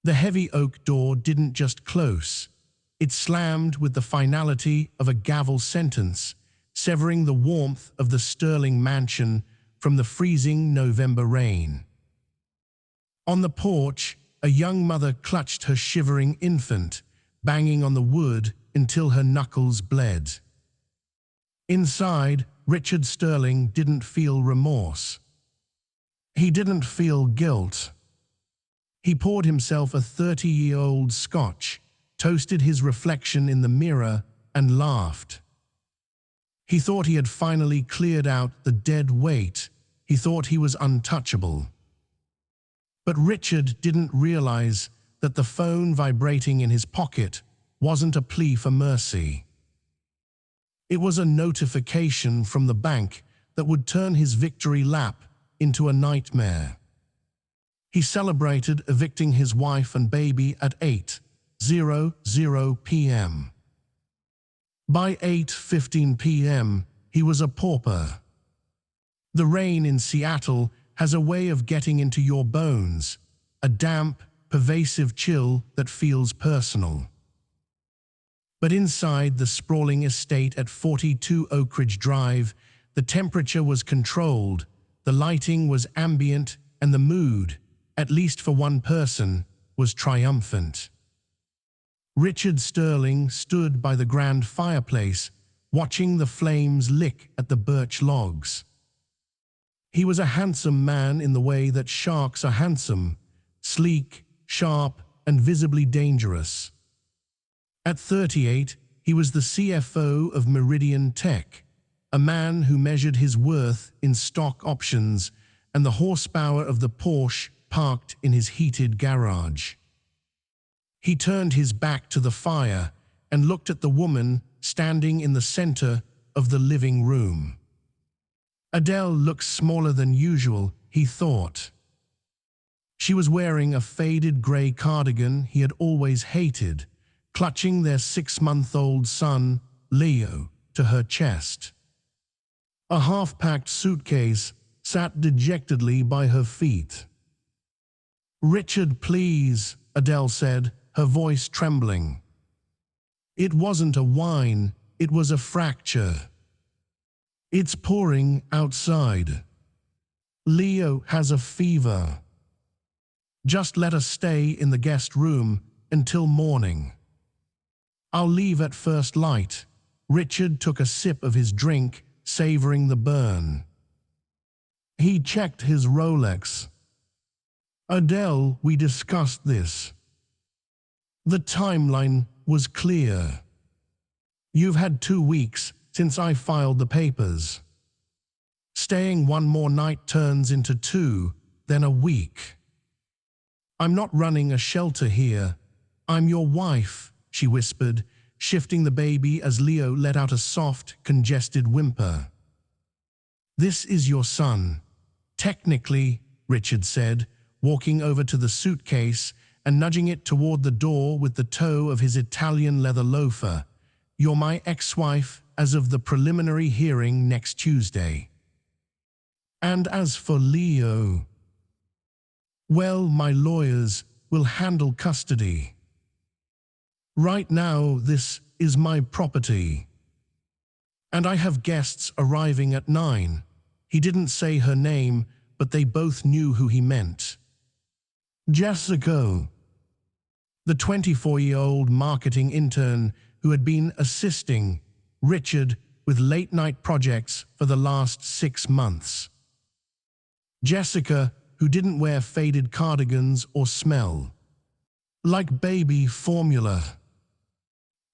The heavy oak door didn't just close. It slammed with the finality of a gavel sentence, severing the warmth of the Sterling mansion from the freezing November rain. On the porch, a young mother clutched her shivering infant, banging on the wood until her knuckles bled. Inside, Richard Sterling didn't feel remorse. He didn't feel guilt. He poured himself a 30-year-old scotch, toasted his reflection in the mirror, and laughed. He thought he had finally cleared out the dead weight. He thought he was untouchable. But Richard didn't realize that the phone vibrating in his pocket wasn't a plea for mercy. It was a notification from the bank that would turn his victory lap into a nightmare. He celebrated evicting his wife and baby at 8:00 p.m. By 8:15 p.m., he was a pauper. The rain in Seattle has a way of getting into your bones, a damp, pervasive chill that feels personal. But inside the sprawling estate at 42 Oak Ridge Drive, the temperature was controlled, the lighting was ambient, and the mood, at least for one person, was triumphant. Richard Sterling stood by the grand fireplace, watching the flames lick at the birch logs. He was a handsome man in the way that sharks are handsome, sleek, sharp, and visibly dangerous. At 38, he was the CFO of Meridian Tech, a man who measured his worth in stock options and the horsepower of the Porsche parked in his heated garage. He turned his back to the fire and looked at the woman standing in the center of the living room. Adele looked smaller than usual, he thought. She was wearing a faded gray cardigan he had always hated, clutching their 6-month-old son, Leo, to her chest. A half-packed suitcase sat dejectedly by her feet. "Richard, please," Adele said, her voice trembling. It wasn't a whine, it was a fracture. "It's pouring outside. Leo has a fever. Just let us stay in the guest room until morning. I'll leave at first light." Richard took a sip of his drink, savoring the burn. He checked his Rolex. "Adele, we discussed this. The timeline was clear. You've had 2 weeks since I filed the papers. Staying one more night turns into 2, then a week. I'm not running a shelter here. I'm your wife," she whispered, shifting the baby as Leo let out a soft, congested whimper. "This is your son." "Technically," Richard said, walking over to the suitcase and nudging it toward the door with the toe of his Italian leather loafer. "You're my ex-wife as of the preliminary hearing next Tuesday. And as for Leo, well, my lawyers will handle custody. Right now, this is my property. And I have guests arriving at 9. He didn't say her name, but they both knew who he meant. Jessica, the 24-year-old marketing intern who had been assisting Richard with late-night projects for the last 6 months. Jessica, who didn't wear faded cardigans or smell like baby formula.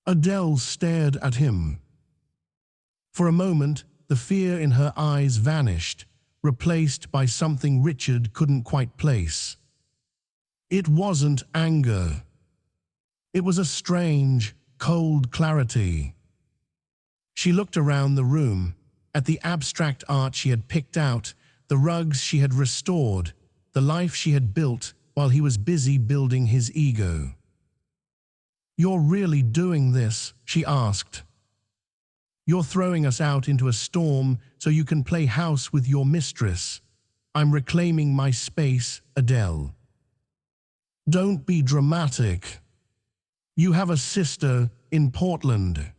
Adele stared at him. For a moment, the fear in her eyes vanished, replaced by something Richard couldn't quite place. It wasn't anger. It was a strange, cold clarity. She looked around the room, at the abstract art she had picked out, the rugs she had restored, the life she had built while he was busy building his ego. "You're really doing this?" she asked. "You're throwing us out into a storm so you can play house with your mistress. I'm reclaiming my space, Adele." Don't be dramatic. You have a sister in Portland.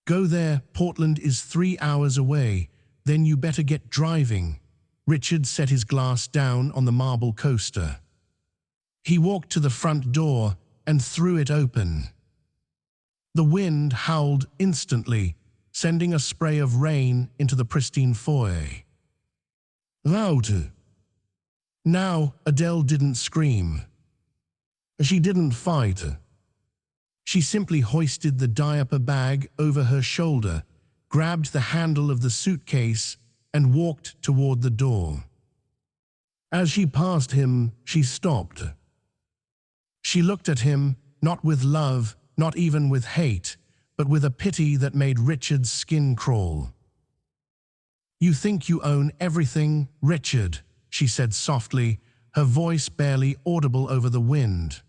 Go there, Portland is 3 hours away, then you better get driving. Richard set his glass down on the marble coaster. He walked to the front door and threw it open. The wind howled instantly, sending a spray of rain into the pristine foyer. Loud. Now Adele didn't scream. She didn't fight. She simply hoisted the diaper bag over her shoulder, grabbed the handle of the suitcase, and walked toward the door. As she passed him, she stopped. She looked at him, not with love, not even with hate, but with a pity that made Richard's skin crawl. You think you own everything, Richard, she said softly, her voice barely audible over the wind.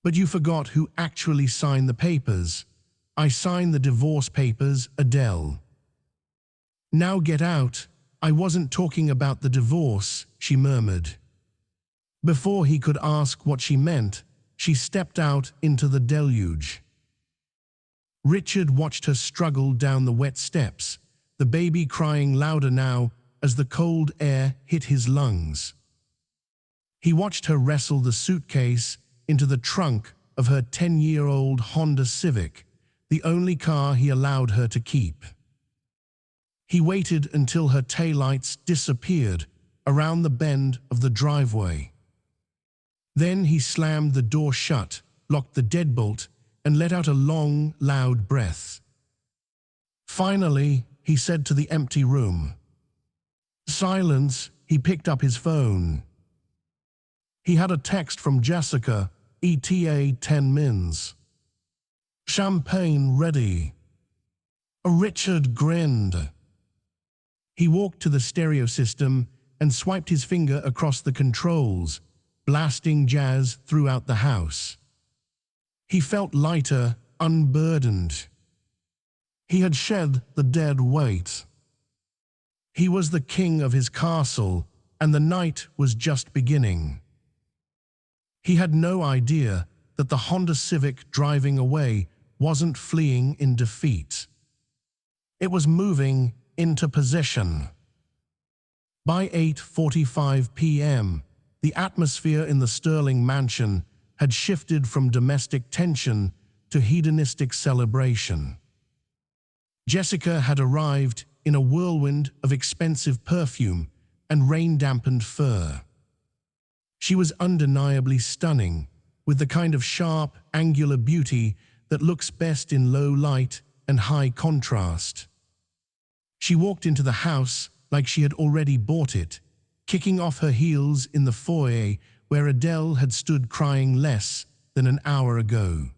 But you forgot who actually signed the papers. I signed the divorce papers, Adele. Now get out. I wasn't talking about the divorce, she murmured. Before he could ask what she meant, she stepped out into the deluge. Richard watched her struggle down the wet steps, the baby crying louder now as the cold air hit his lungs. He watched her wrestle the suitcase into the trunk of her 10-year-old Honda Civic, the only car he allowed her to keep. He waited until her taillights disappeared around the bend of the driveway. Then he slammed the door shut, locked the deadbolt, and let out a long, loud breath. Finally, he said to the empty room. Silence. He picked up his phone. He had a text from Jessica, ETA 10 mins. Champagne ready. Richard grinned. He walked to the stereo system and swiped his finger across the controls, blasting jazz throughout the house. He felt lighter, unburdened. He had shed the dead weight. He was the king of his castle, and the night was just beginning. He had no idea that the Honda Civic driving away wasn't fleeing in defeat. It was moving into possession. By 8:45 p.m., the atmosphere in the Sterling mansion had shifted from domestic tension to hedonistic celebration. Jessica had arrived in a whirlwind of expensive perfume and rain-dampened fur. She was undeniably stunning, with the kind of sharp, angular beauty that looks best in low light and high contrast. She walked into the house like she had already bought it, kicking off her heels in the foyer where Adele had stood crying less than an hour ago.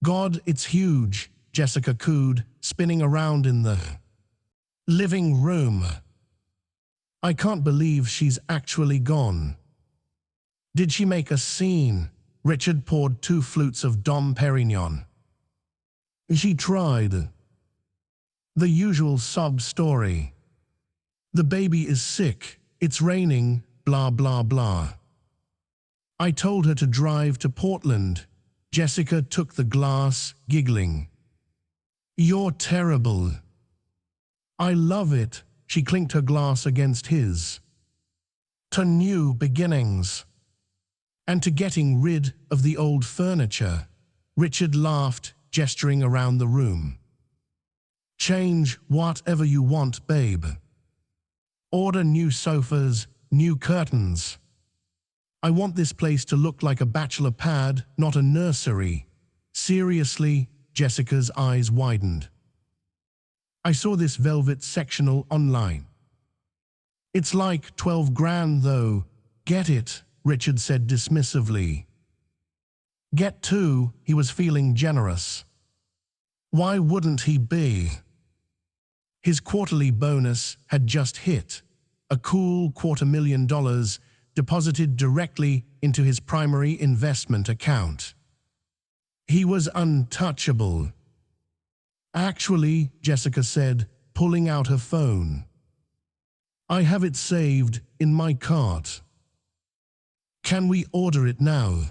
God, it's huge, Jessica cooed, spinning around in the living room. I can't believe she's actually gone. Did she make a scene? Richard poured 2 flutes of Dom Perignon. She tried. The usual sob story. The baby is sick, it's raining, blah blah blah. I told her to drive to Portland. Jessica took the glass, giggling. You're terrible. I love it. She clinked her glass against his. To new beginnings. And to getting rid of the old furniture. Richard laughed, gesturing around the room. Change whatever you want, babe. Order new sofas, new curtains. I want this place to look like a bachelor pad, not a nursery. Seriously, Jessica's eyes widened. I saw this velvet sectional online. It's like 12 grand though. Get it, Richard said dismissively. Get 2, he was feeling generous. Why wouldn't he be? His quarterly bonus had just hit, a cool $250,000 deposited directly into his primary investment account. He was untouchable. Actually, Jessica said, pulling out her phone. I have it saved in my cart. Can we order it now?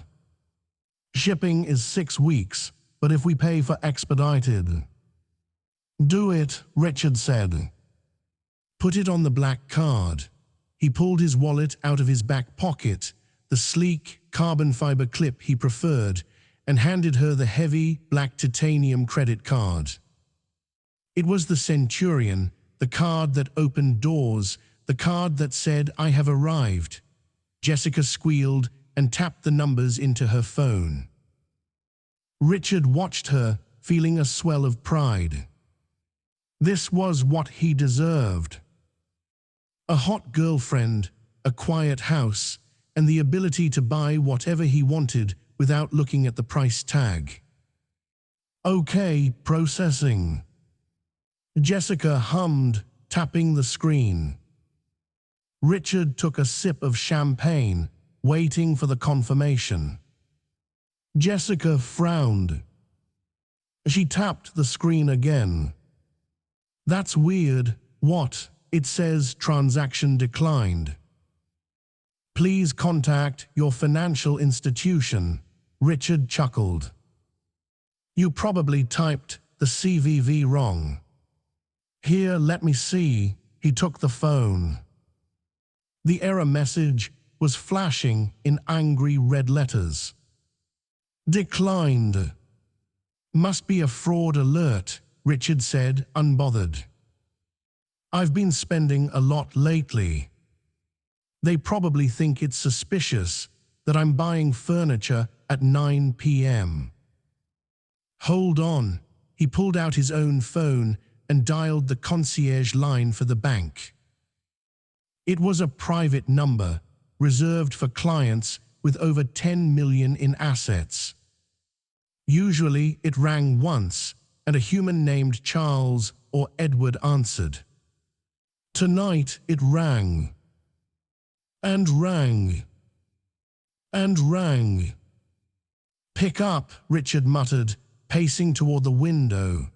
Shipping is 6 weeks, but if we pay for expedited. Do it, Richard said. Put it on the black card. He pulled his wallet out of his back pocket, the sleek carbon fiber clip he preferred, and handed her the heavy black titanium credit card. It was the Centurion, the card that opened doors, the card that said, "I have arrived." Jessica squealed and tapped the numbers into her phone. Richard watched her, feeling a swell of pride. This was what he deserved. A hot girlfriend, a quiet house, and the ability to buy whatever he wanted without looking at the price tag. Okay, processing. Jessica hummed, tapping the screen. Richard took a sip of champagne, waiting for the confirmation. Jessica frowned. She tapped the screen again. That's weird. What? It says transaction declined. Please contact your financial institution, Richard chuckled. You probably typed the CVV wrong. Here, let me see. He took the phone. The error message was flashing in angry red letters. Declined. Must be a fraud alert, Richard said, unbothered. I've been spending a lot lately. They probably think it's suspicious that I'm buying furniture at 9 p.m. Hold on. He pulled out his own phone and dialed the concierge line for the bank. It was a private number, reserved for clients with over 10 million in assets. Usually it rang once, and a human named Charles or Edward answered. Tonight it rang. And rang. And rang. Pick up, Richard muttered, pacing toward the window.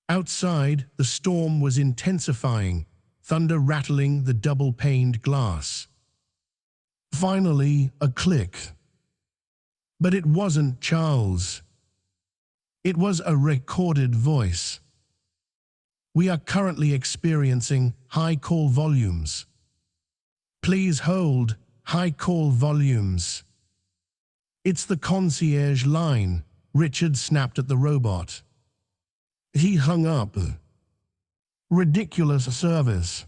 Outside, the storm was intensifying, thunder rattling the double-paned glass. Finally, a click. But it wasn't Charles. It was a recorded voice. We are currently experiencing high call volumes. Please hold, high call volumes. It's the concierge line, Richard snapped at the robot. He hung up. Ridiculous service.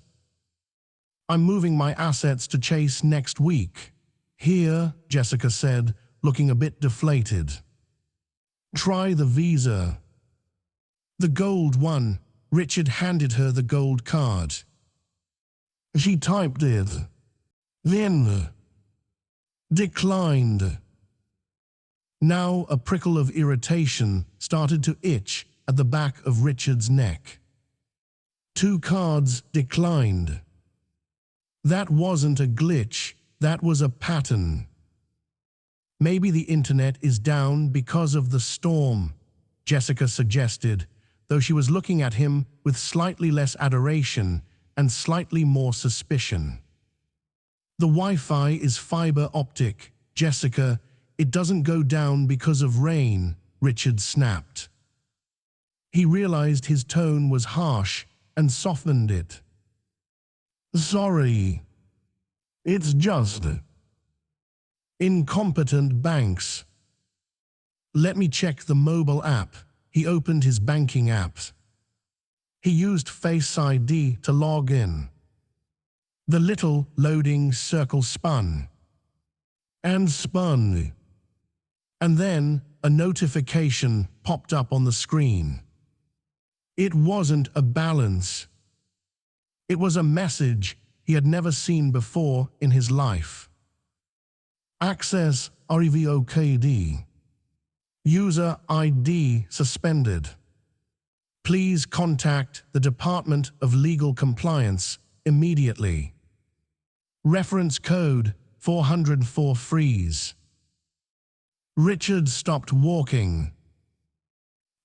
I'm moving my assets to Chase next week. Here, Jessica said, looking a bit deflated. Try the Visa. The gold one. Richard handed her the gold card. She typed it. Then declined. Now a prickle of irritation started to itch at the back of Richard's neck. 2 cards declined. That wasn't a glitch, that was a pattern. Maybe the internet is down because of the storm, Jessica suggested, though she was looking at him with slightly less adoration and slightly more suspicion. The Wi-Fi is fiber optic, Jessica. It doesn't go down because of rain, Richard snapped. He realized his tone was harsh and softened it. Sorry. It's just incompetent banks. Let me check the mobile app. He opened his banking app. He used Face ID to log in. The little loading circle spun. And spun. And then a notification popped up on the screen. It wasn't a balance. It was a message he had never seen before in his life. Access revoked. User ID suspended. Please contact the Department of Legal Compliance immediately. Reference code 404 freeze. Richard stopped walking.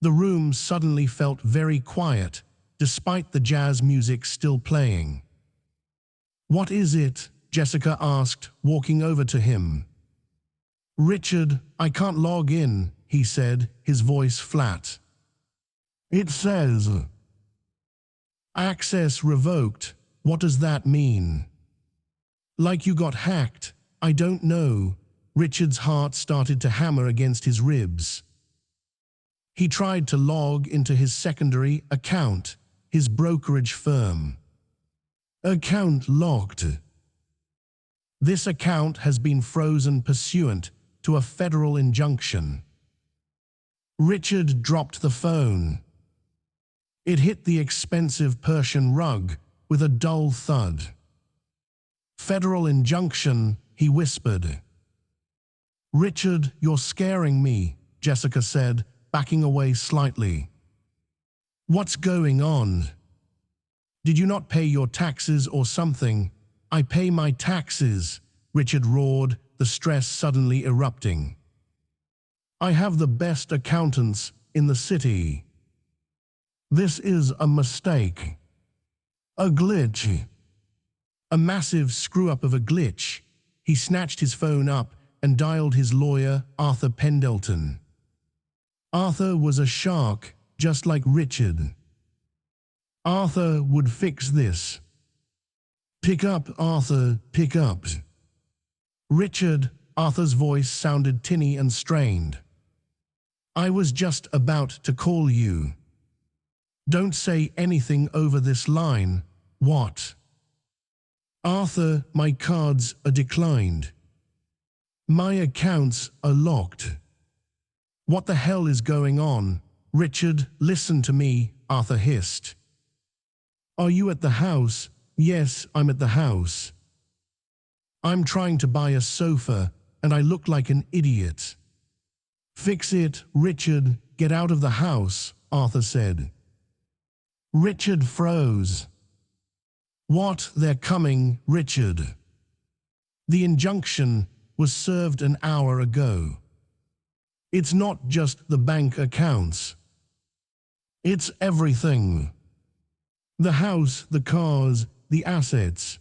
The room suddenly felt very quiet, despite the jazz music still playing. What is it? Jessica asked, walking over to him. Richard, I can't log in, he said, his voice flat. It says, access revoked. What does that mean? Like you got hacked? I don't know. Richard's heart started to hammer against his ribs. He tried to log into his secondary account, his brokerage firm. Account locked. This account has been frozen pursuant to a federal injunction. Richard dropped the phone. It hit the expensive Persian rug with a dull thud. Federal injunction, he whispered. Richard, you're scaring me, Jessica said, backing away slightly. What's going on? Did you not pay your taxes or something? I pay my taxes, Richard roared, the stress suddenly erupting. I have the best accountants in the city. This is a mistake. A glitch. A massive screw-up of a glitch. He snatched his phone up and dialed his lawyer, Arthur Pendleton. Arthur was a shark, just like Richard. Arthur would fix this. Pick up, Arthur, pick up. Richard, Arthur's voice sounded tinny and strained. I was just about to call you. Don't say anything over this line. What? Arthur, my cards are declined. My accounts are locked. What the hell is going on? Richard, listen to me, Arthur hissed. Are you at the house? Yes, I'm at the house. I'm trying to buy a sofa, and I look like an idiot. Fix it, Richard, get out of the house, Arthur said. Richard froze. What? They're coming, Richard. The injunction was served an hour ago. It's not just the bank accounts. It's everything. The house, the cars, the assets.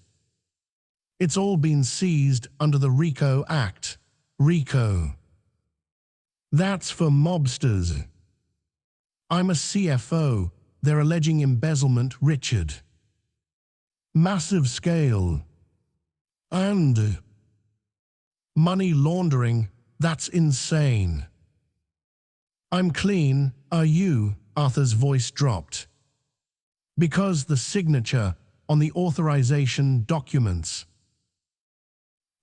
It's all been seized under the RICO Act. RICO. That's for mobsters. I'm a CFO. They're alleging embezzlement, Richard. Massive scale. And money laundering. That's insane. I'm clean. Are you? Arthur's voice dropped. Because the signature on the authorization documents.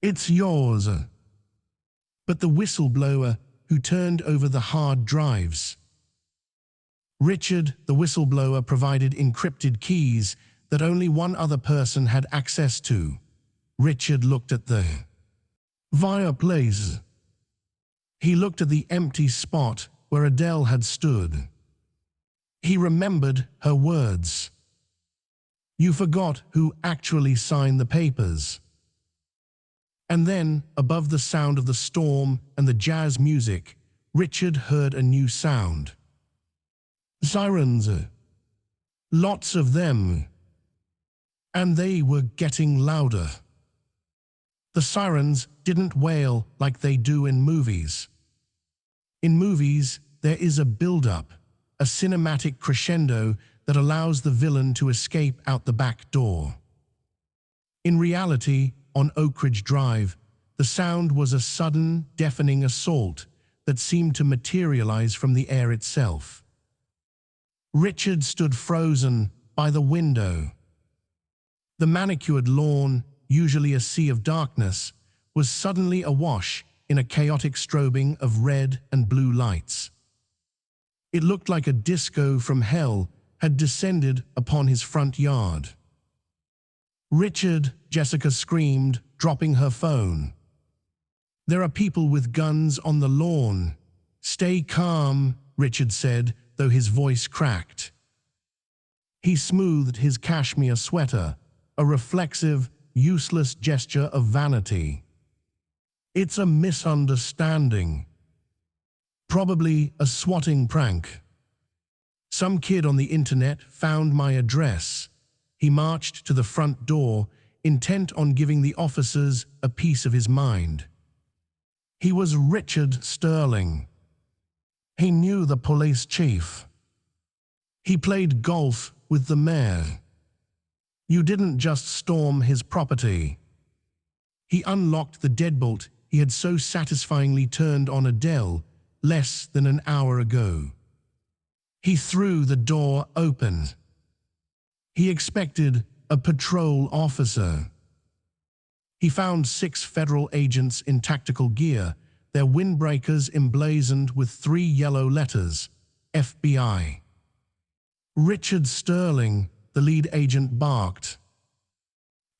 It's yours. But the whistleblower who turned over the hard drives. Richard, the whistleblower, provided encrypted keys that only one other person had access to. Richard looked at the fireplace. He looked at the empty spot where Adele had stood. He remembered her words. You forgot who actually signed the papers. And then, above the sound of the storm and the jazz music, Richard heard a new sound. Sirens. Lots of them. And they were getting louder. The sirens didn't wail like they do in movies. In movies, there is a build-up, a cinematic crescendo that allows the villain to escape out the back door. In reality, on Oak Ridge Drive, the sound was a sudden, deafening assault that seemed to materialize from the air itself. Richard stood frozen by the window. The manicured lawn, usually a sea of darkness, was suddenly awash in a chaotic strobing of red and blue lights. It looked like a disco from hell had descended upon his front yard. Richard, Jessica screamed, dropping her phone. There are people with guns on the lawn. Stay calm, Richard said, though his voice cracked. He smoothed his cashmere sweater, a reflexive, useless gesture of vanity. It's a misunderstanding. Probably a swatting prank. Some kid on the internet found my address. He marched to the front door, intent on giving the officers a piece of his mind. He was Richard Sterling. He knew the police chief. He played golf with the mayor. You didn't just storm his property. He unlocked the deadbolt he had so satisfyingly turned on Adele less than an hour ago. He threw the door open. He expected a patrol officer. He found 6 federal agents in tactical gear, their windbreakers emblazoned with 3 yellow letters, FBI. Richard Sterling, the lead agent, barked.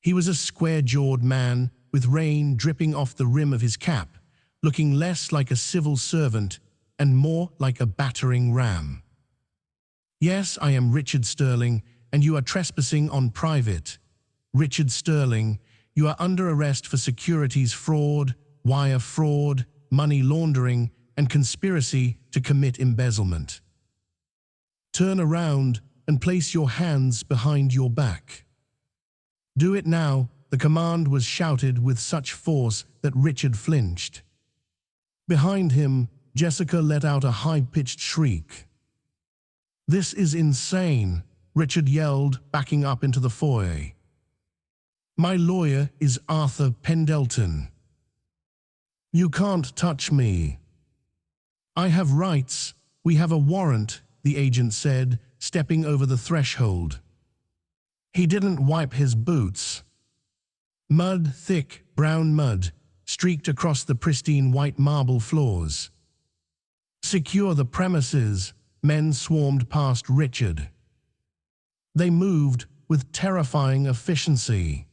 He was a square-jawed man with rain dripping off the rim of his cap, looking less like a civil servant and more like a battering ram. Yes, I am Richard Sterling, and you are trespassing on private. Richard Sterling, you are under arrest for securities fraud, wire fraud, money laundering, and conspiracy to commit embezzlement. Turn around and place your hands behind your back. Do it now, the command was shouted with such force that Richard flinched. Behind him, Jessica let out a high-pitched shriek. This is insane, Richard yelled, backing up into the foyer. My lawyer is Arthur Pendleton. You can't touch me. I have rights. We have a warrant, the agent said, stepping over the threshold. He didn't wipe his boots. Mud, thick, brown mud, streaked across the pristine white marble floors. Secure the premises, men swarmed past Richard. They moved with terrifying efficiency.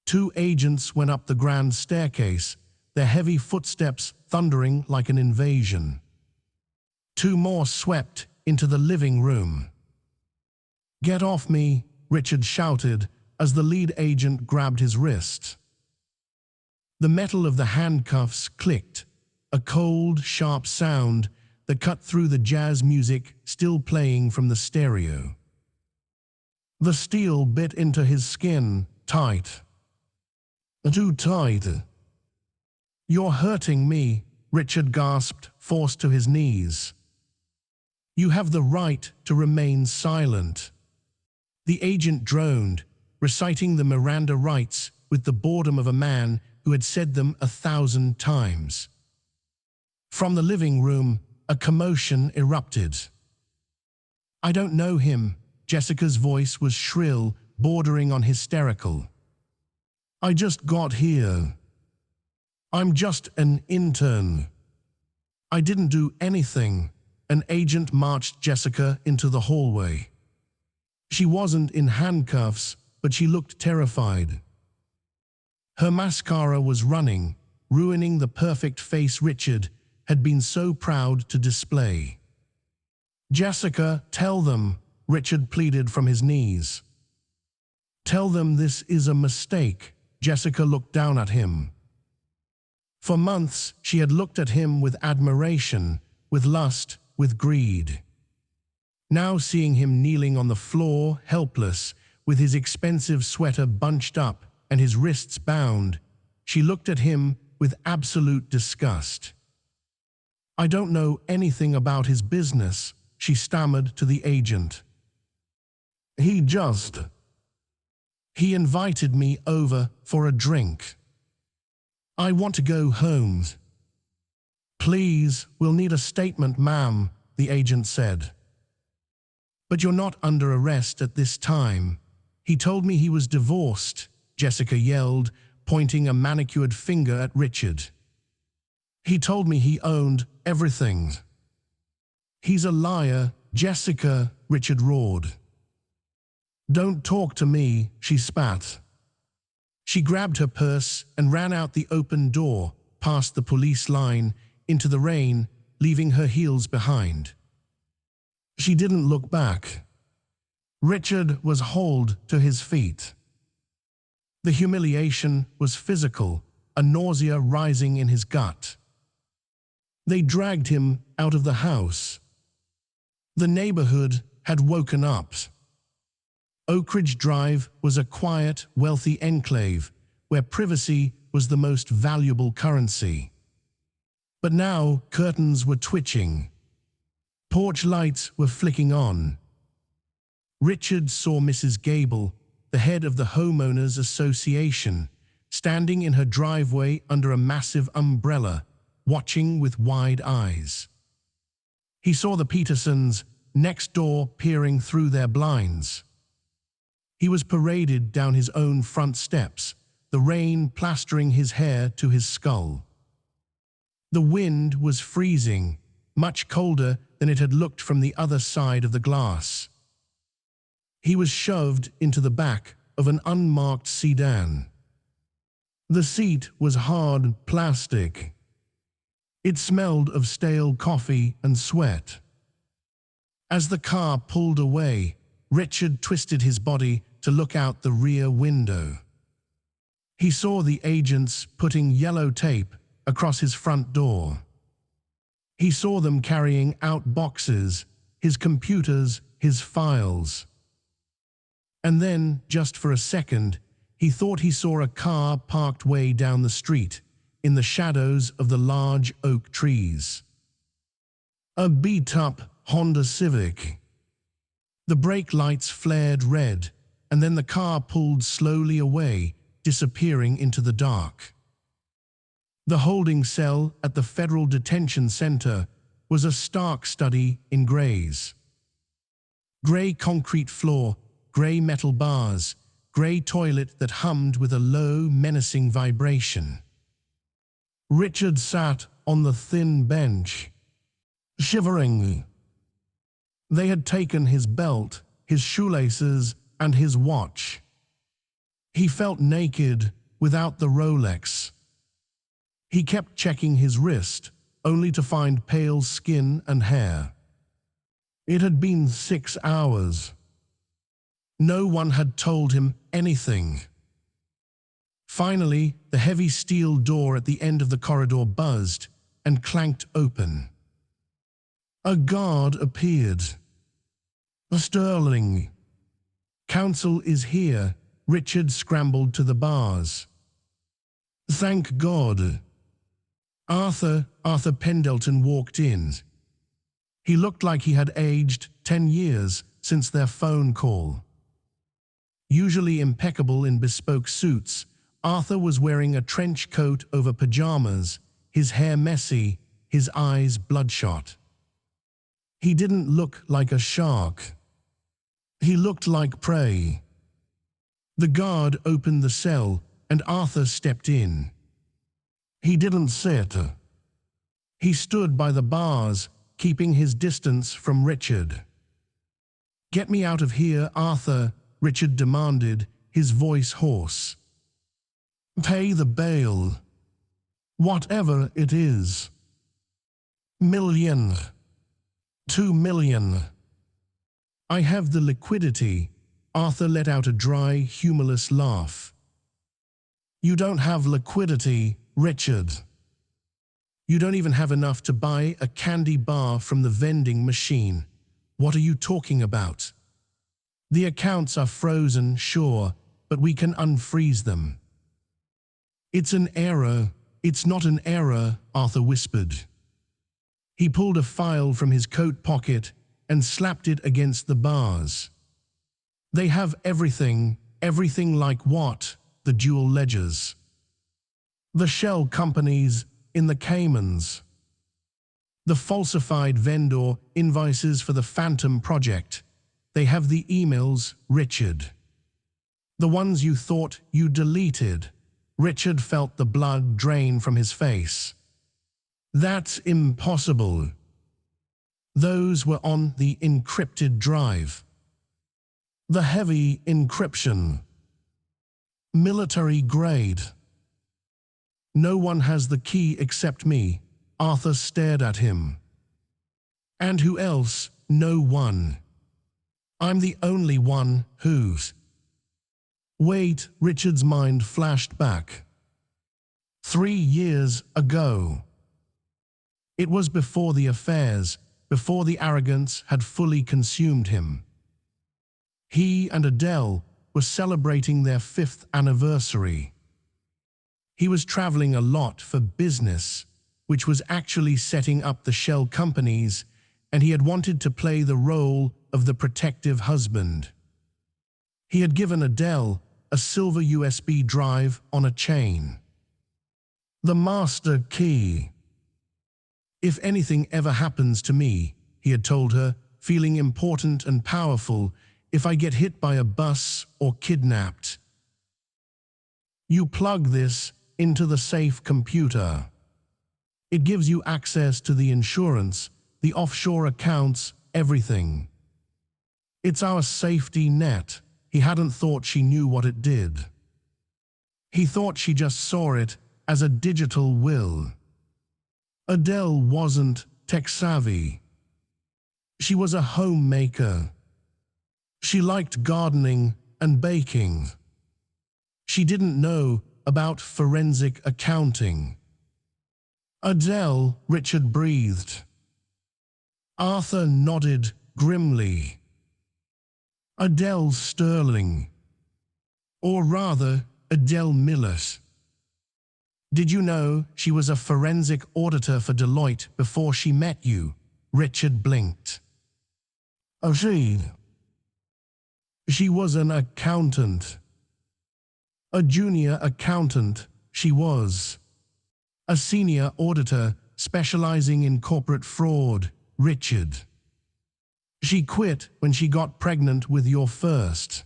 2 agents went up the grand staircase, their heavy footsteps thundering like an invasion. 2 more swept into the living room. Get off me, Richard shouted as the lead agent grabbed his wrist. The metal of the handcuffs clicked, a cold, sharp sound that cut through the jazz music still playing from the stereo. The steel bit into his skin, tight. Too tight. You're hurting me, Richard gasped, forced to his knees. You have the right to remain silent. The agent droned, reciting the Miranda rights with the boredom of a man who had said them 1,000 times. From the living room, a commotion erupted. I don't know him. Jessica's voice was shrill, bordering on hysterical. I just got here. I'm just an intern. I didn't do anything. An agent marched Jessica into the hallway. She wasn't in handcuffs, but she looked terrified. Her mascara was running, ruining the perfect face Richard had been so proud to display. Jessica, tell them, Richard pleaded from his knees. Tell them this is a mistake. Jessica looked down at him. For months, she had looked at him with admiration, with lust, with greed. Now seeing him kneeling on the floor, helpless, with his expensive sweater bunched up and his wrists bound, she looked at him with absolute disgust. I don't know anything about his business, she stammered to the agent. He invited me over for a drink. I want to go home. Please, we'll need a statement, ma'am, the agent said. But you're not under arrest at this time. He told me he was divorced, Jessica yelled, pointing a manicured finger at Richard. He told me he owned everything. He's a liar, Jessica, Richard roared. Don't talk to me, she spat. She grabbed her purse and ran out the open door, past the police line, into the rain, leaving her heels behind. She didn't look back. Richard was hauled to his feet. The humiliation was physical, a nausea rising in his gut. They dragged him out of the house. The neighborhood had woken up. Oak Ridge Drive was a quiet, wealthy enclave where privacy was the most valuable currency. But now curtains were twitching. Porch lights were flicking on. Richard saw Mrs. Gable, the head of the Homeowners Association, standing in her driveway under a massive umbrella, watching with wide eyes. He saw the Petersons next door peering through their blinds. He was paraded down his own front steps, the rain plastering his hair to his skull. The wind was freezing, much colder than it had looked from the other side of the glass. He was shoved into the back of an unmarked sedan. The seat was hard plastic. It smelled of stale coffee and sweat. As the car pulled away, Richard twisted his body to look out the rear window. He saw the agents putting yellow tape across his front door. He saw them carrying out boxes, his computers, his files. And then, just for a second, he thought he saw a car parked way down the street, in the shadows of the large oak trees. A beat-up Honda Civic. The brake lights flared red, and then the car pulled slowly away, disappearing into the dark. The holding cell at the Federal Detention Center was a stark study in grays. Gray concrete floor, gray metal bars, gray toilet that hummed with a low, menacing vibration. Richard sat on the thin bench, shivering. They had taken his belt, his shoelaces, and his watch. He felt naked without the Rolex. He kept checking his wrist, only to find pale skin and hair. It had been 6 hours. No one had told him anything. Finally, the heavy steel door at the end of the corridor buzzed and clanked open. A guard appeared. "Sterling. Counsel is here." Richard scrambled to the bars. "Thank God." Arthur Pendleton walked in. He looked like he had aged 10 years since their phone call. Usually impeccable in bespoke suits, Arthur was wearing a trench coat over pajamas, his hair messy, his eyes bloodshot. He didn't look like a shark. He looked like prey. The guard opened the cell, and Arthur stepped in. He didn't sit. He stood by the bars, keeping his distance from Richard. "Get me out of here, Arthur," Richard demanded, his voice hoarse. "Pay the bail. Whatever it is. $1 million. $2 million. I have the liquidity." Arthur let out a dry, humorless laugh. "You don't have liquidity, Richard. You don't even have enough to buy a candy bar from the vending machine. What are you talking about? The accounts are frozen, sure, but we can unfreeze them." "It's an error. It's not an error," Arthur whispered. He pulled a file from his coat pocket and slapped it against the bars. "They have everything. Everything like what?" "The dual ledgers. The shell companies in the Caymans. The falsified vendor invoices for the Phantom Project. They have the emails, Richard. The ones you thought you deleted." Richard felt the blood drain from his face. "That's impossible. Those were on the encrypted drive. The heavy encryption. Military grade. No one has the key except me." Arthur stared at him. "And who else?" "No one. I'm the only one who's—" Wait, Richard's mind flashed back. 3 years ago. It was before the affairs, before the arrogance had fully consumed him. He and Adele were celebrating their 5th anniversary. He was traveling a lot for business, which was actually setting up the shell companies, and he had wanted to play the role of the protective husband. He had given Adele a silver USB drive on a chain. The master key. "If anything ever happens to me," he had told her, "feeling important and powerful, if I get hit by a bus or kidnapped, you plug this into the safe computer. It gives you access to the insurance, the offshore accounts, everything. It's our safety net." He hadn't thought she knew what it did. He thought she just saw it as a digital will. Adele wasn't tech-savvy. She was a homemaker. She liked gardening and baking. She didn't know about forensic accounting. "Adele," Richard breathed. Arthur nodded grimly. "Adele Sterling. Or rather, Adele Millet. Did you know she was a forensic auditor for Deloitte before she met you?" Richard blinked. "Oh, she was an accountant. A junior accountant, she was. A senior auditor specializing in corporate fraud, Richard. She quit when she got pregnant with your first.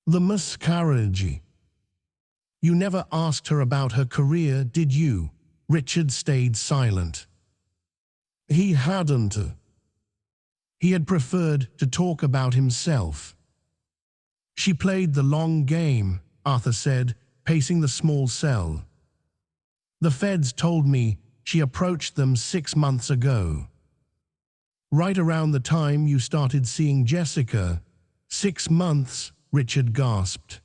The miscarriage. You never asked her about her career, did you?" Richard stayed silent. He hadn't. He had preferred to talk about himself. "She played the long game," Arthur said, pacing the small cell. "The feds told me she approached them 6 months ago. Right around the time you started seeing Jessica." 6 months, Richard gasped.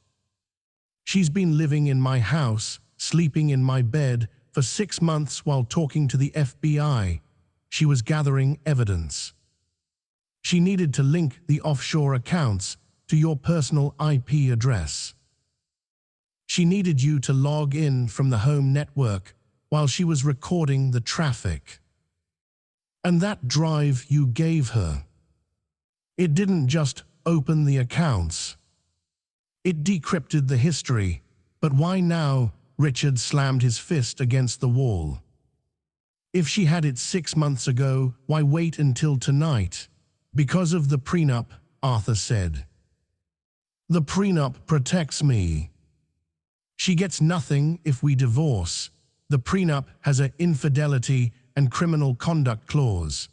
"She's been living in my house, sleeping in my bed for 6 months while talking to the FBI. She was gathering evidence. She needed to link the offshore accounts to your personal IP address. She needed you to log in from the home network while she was recording the traffic. And that drive you gave her, it didn't just open the accounts. It decrypted the history. But why now?" Richard slammed his fist against the wall. "If she had it 6 months ago, why wait until tonight?" "Because of the prenup," Arthur said. "The prenup protects me. She gets nothing if we divorce. The prenup has an infidelity and criminal conduct clause.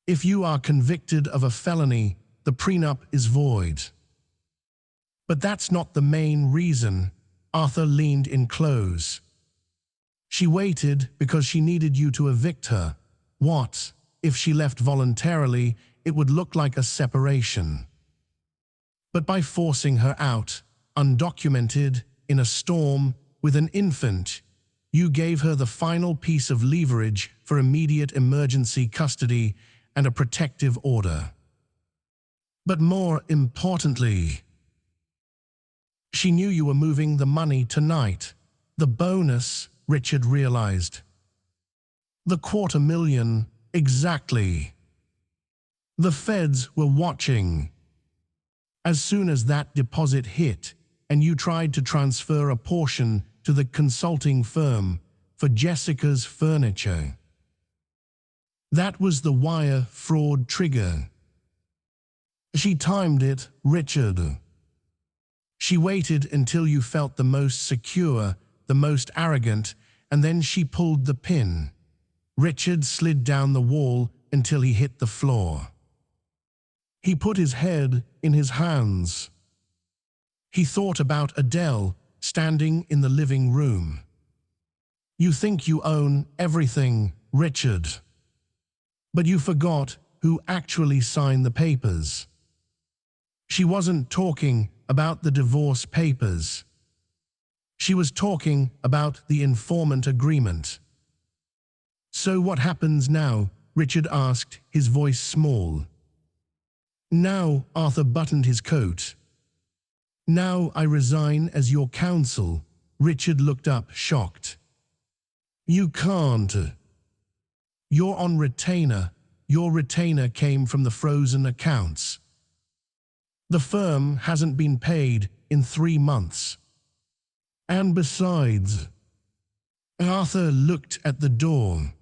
If you are convicted of a felony, the prenup is void." "But that's not the main reason." Arthur leaned in close. "She waited because she needed you to evict her. What if she left voluntarily? It would look like a separation. But by forcing her out, undocumented, in a storm, with an infant, you gave her the final piece of leverage for immediate emergency custody and a protective order. But more importantly, she knew you were moving the money tonight. The bonus," Richard realized. "The $250,000, exactly. The feds were watching. As soon as that deposit hit, and you tried to transfer a portion to the consulting firm for Jessica's furniture. That was the wire fraud trigger. She timed it, Richard. She waited until you felt the most secure, the most arrogant, and then she pulled the pin." Richard slid down the wall until he hit the floor. He put his head in his hands. He thought about Adele standing in the living room. "You think you own everything, Richard. But you forgot who actually signed the papers." She wasn't talking about the divorce papers. She was talking about the informant agreement. "So what happens now?" Richard asked, his voice small. Now Arthur buttoned his coat. Now I resign as your counsel. Richard looked up, shocked. You can't. You're on retainer. Your retainer came from the frozen accounts. The firm hasn't been paid in 3 months. And besides, Arthur looked at the door.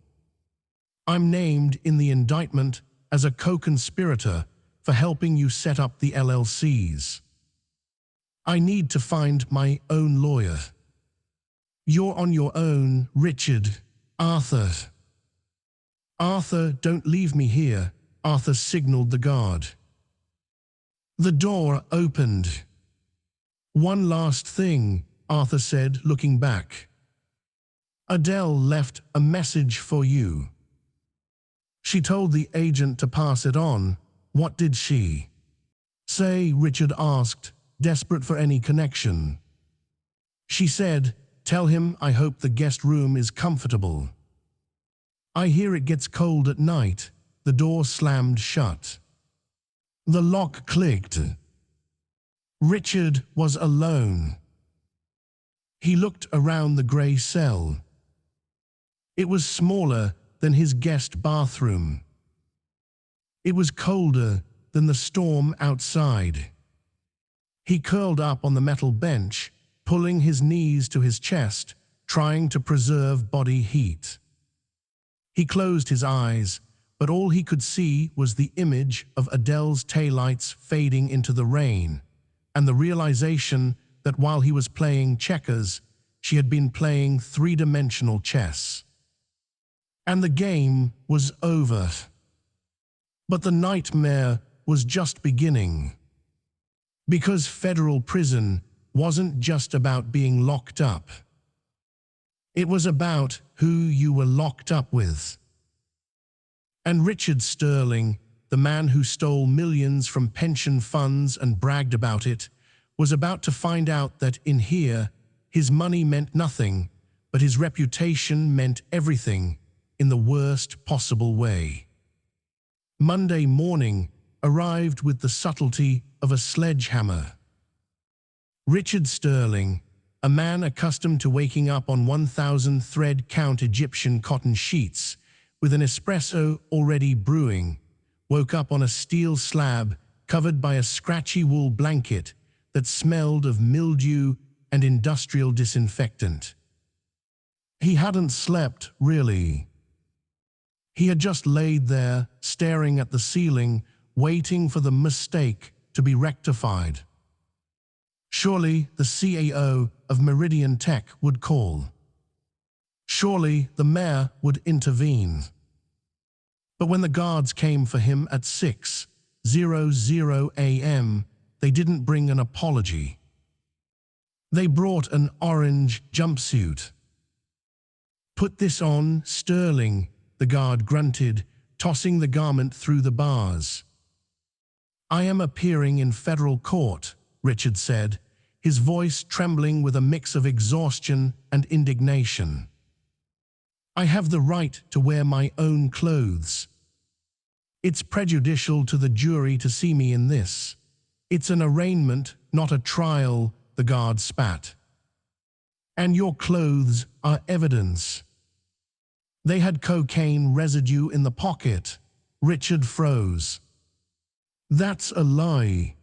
I'm named in the indictment as a co-conspirator for helping you set up the LLCs. I need to find my own lawyer. You're on your own, Richard. Arthur. Arthur, don't leave me here. Arthur signaled the guard. The door opened. One last thing, Arthur said, looking back. Adele left a message for you. She told the agent to pass it on. What did she say? Richard asked, desperate for any connection. She said, tell him I hope the guest room is comfortable. I hear it gets cold at night. The door slammed shut. The lock clicked. Richard was alone. He looked around the grey cell. It was smaller than his guest bathroom. It was colder than the storm outside. He curled up on the metal bench, pulling his knees to his chest, trying to preserve body heat. He closed his eyes, but all he could see was the image of Adele's taillights fading into the rain, and the realization that while he was playing checkers, she had been playing three-dimensional chess. And the game was over. But the nightmare was just beginning. Because federal prison wasn't just about being locked up. It was about who you were locked up with. And Richard Sterling, the man who stole millions from pension funds and bragged about it, was about to find out that in here, his money meant nothing, but his reputation meant everything in the worst possible way. Monday morning arrived with the subtlety of a sledgehammer. Richard Sterling, a man accustomed to waking up on 1,000 thread-count Egyptian cotton sheets with an espresso already brewing, woke up on a steel slab covered by a scratchy wool blanket that smelled of mildew and industrial disinfectant. He hadn't slept, really. He had just laid there, staring at the ceiling, waiting for the mistake to be rectified. Surely the CAO of Meridian Tech would call. Surely the mayor would intervene. But when the guards came for him at 6:00 a.m., they didn't bring an apology. They brought an orange jumpsuit. Put this on, Sterling, the guard grunted, tossing the garment through the bars. I am appearing in federal court, Richard said, his voice trembling with a mix of exhaustion and indignation. I have the right to wear my own clothes. It's prejudicial to the jury to see me in this. It's an arraignment, not a trial, the guard spat. And your clothes are evidence. They had cocaine residue in the pocket. Richard froze. That's a lie.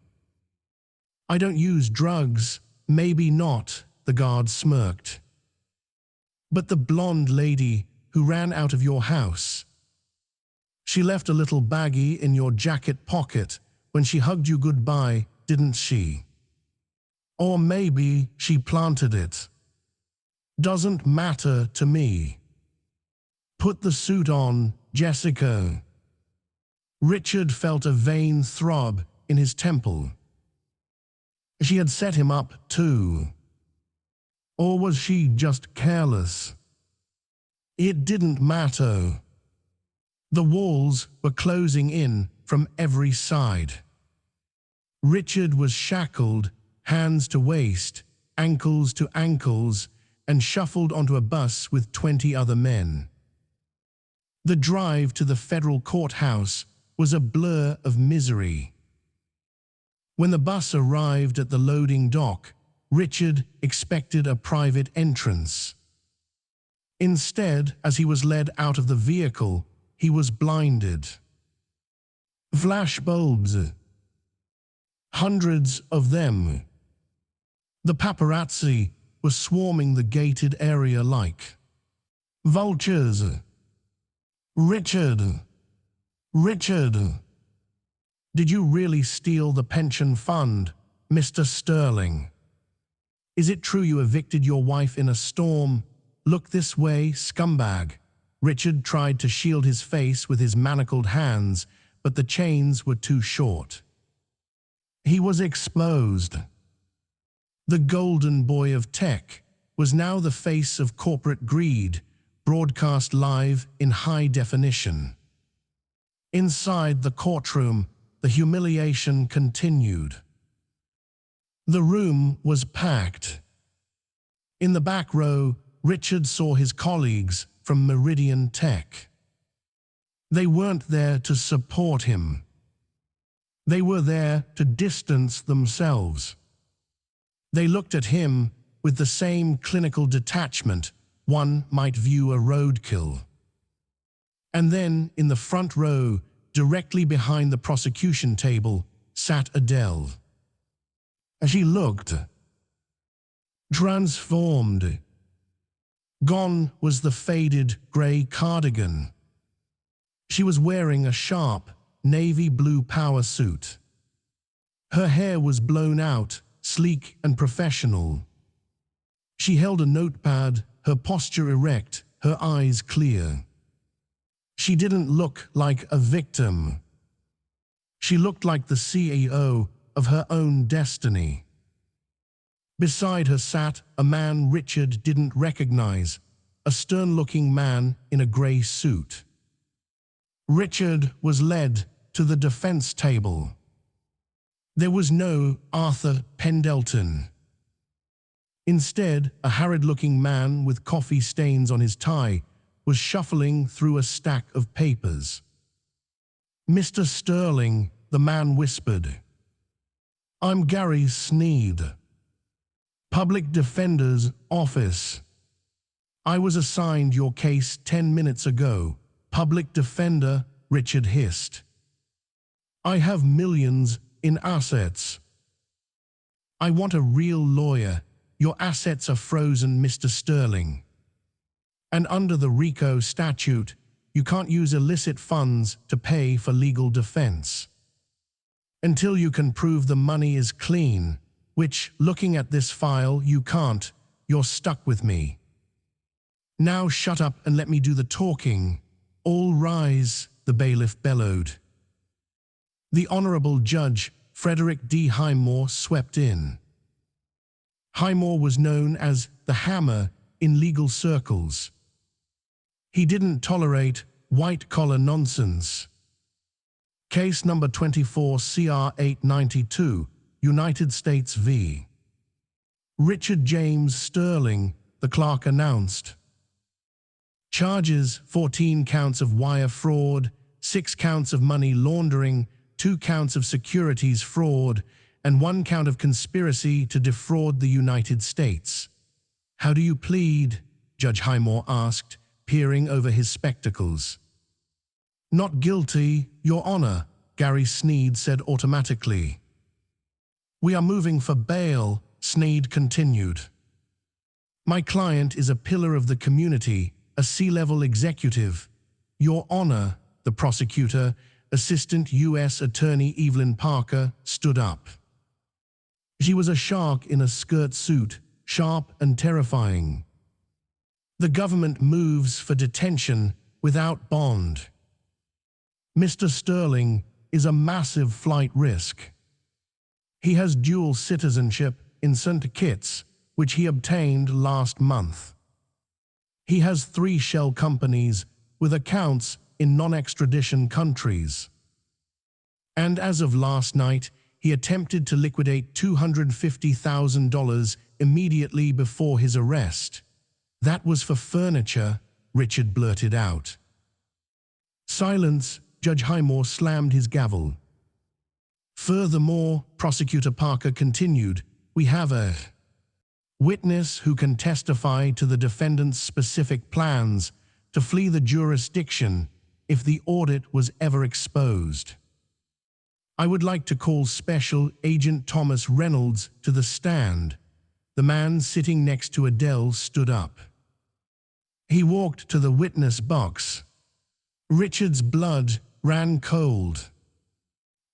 I don't use drugs. Maybe not, the guard smirked. But the blonde lady who ran out of your house. She left a little baggie in your jacket pocket when she hugged you goodbye, didn't she? Or maybe she planted it. Doesn't matter to me. Put the suit on, Jessica. Richard felt a vain throb in his temple. She had set him up too. Or was she just careless? It didn't matter. The walls were closing in from every side. Richard was shackled, hands to waist, ankles to ankles, and shuffled onto a bus with 20 other men. The drive to the federal courthouse was a blur of misery. When the bus arrived at the loading dock, Richard expected a private entrance. Instead, as he was led out of the vehicle, he was blinded. Flash bulbs. Hundreds of them. The paparazzi were swarming the gated area like vultures. Richard! Richard! Did you really steal the pension fund, Mr. Sterling? Is it true you evicted your wife in a storm? Look this way, scumbag. Richard tried to shield his face with his manacled hands, but the chains were too short. He was exposed. The golden boy of tech was now the face of corporate greed, broadcast live in high definition. Inside the courtroom, the humiliation continued. The room was packed. In the back row, Richard saw his colleagues from Meridian Tech. They weren't there to support him. They were there to distance themselves. They looked at him with the same clinical detachment one might view a roadkill. And then, in the front row, directly behind the prosecution table, sat Adele. As she looked, transformed. Gone was the faded grey cardigan. She was wearing a sharp, navy blue power suit. Her hair was blown out, sleek and professional. She held a notepad, her posture erect, her eyes clear. She didn't look like a victim. She looked like the CEO of her own destiny. Beside her sat a man Richard didn't recognize, a stern-looking man in a grey suit. Richard was led to the defense table. There was no Arthur Pendleton. Instead, a harried-looking man with coffee stains on his tie was shuffling through a stack of papers. "Mr. Sterling," the man whispered. "I'm Gary Sneed, Public Defender's Office. I was assigned your case 10 minutes ago." "Public Defender," Richard hissed. "I have millions in assets. I want a real lawyer. Your assets are frozen, Mr. Sterling. And under the RICO statute, you can't use illicit funds to pay for legal defense. Until you can prove the money is clean, which, looking at this file, you can't, you're stuck with me. Now shut up and let me do the talking." "All rise," the bailiff bellowed. The Honorable Judge Frederick D. Highmore swept in. Highmore was known as the Hammer in legal circles. He didn't tolerate white-collar nonsense. Case number 24 CR 892, United States v. Richard James Sterling, the clerk announced. Charges: 14 counts of wire fraud, 6 counts of money laundering, 2 counts of securities fraud, and 1 count of conspiracy to defraud the United States. "How do you plead?" Judge Highmore asked, peering over his spectacles. "Not guilty, Your Honor," Gary Sneed said automatically. "We are moving for bail," Sneed continued. "My client is a pillar of the community, a C-level executive. Your Honor," the prosecutor, Assistant U.S. Attorney Evelyn Parker, stood up. She was a shark in a skirt suit, sharp and terrifying. "The government moves for detention without bond. Mr. Sterling is a massive flight risk. He has dual citizenship in St. Kitts, which he obtained last month. He has 3 shell companies with accounts in non-extradition countries. And as of last night, he attempted to liquidate $250,000 immediately before his arrest. That was for furniture," Richard blurted out. "Silence," Judge Highmore slammed his gavel. Furthermore, Prosecutor Parker continued, we have a witness who can testify to the defendant's specific plans to flee the jurisdiction if the audit was ever exposed. I would like to call Special Agent Thomas Reynolds to the stand. The man sitting next to Adele stood up. He walked to the witness box. Richard's blood ran cold.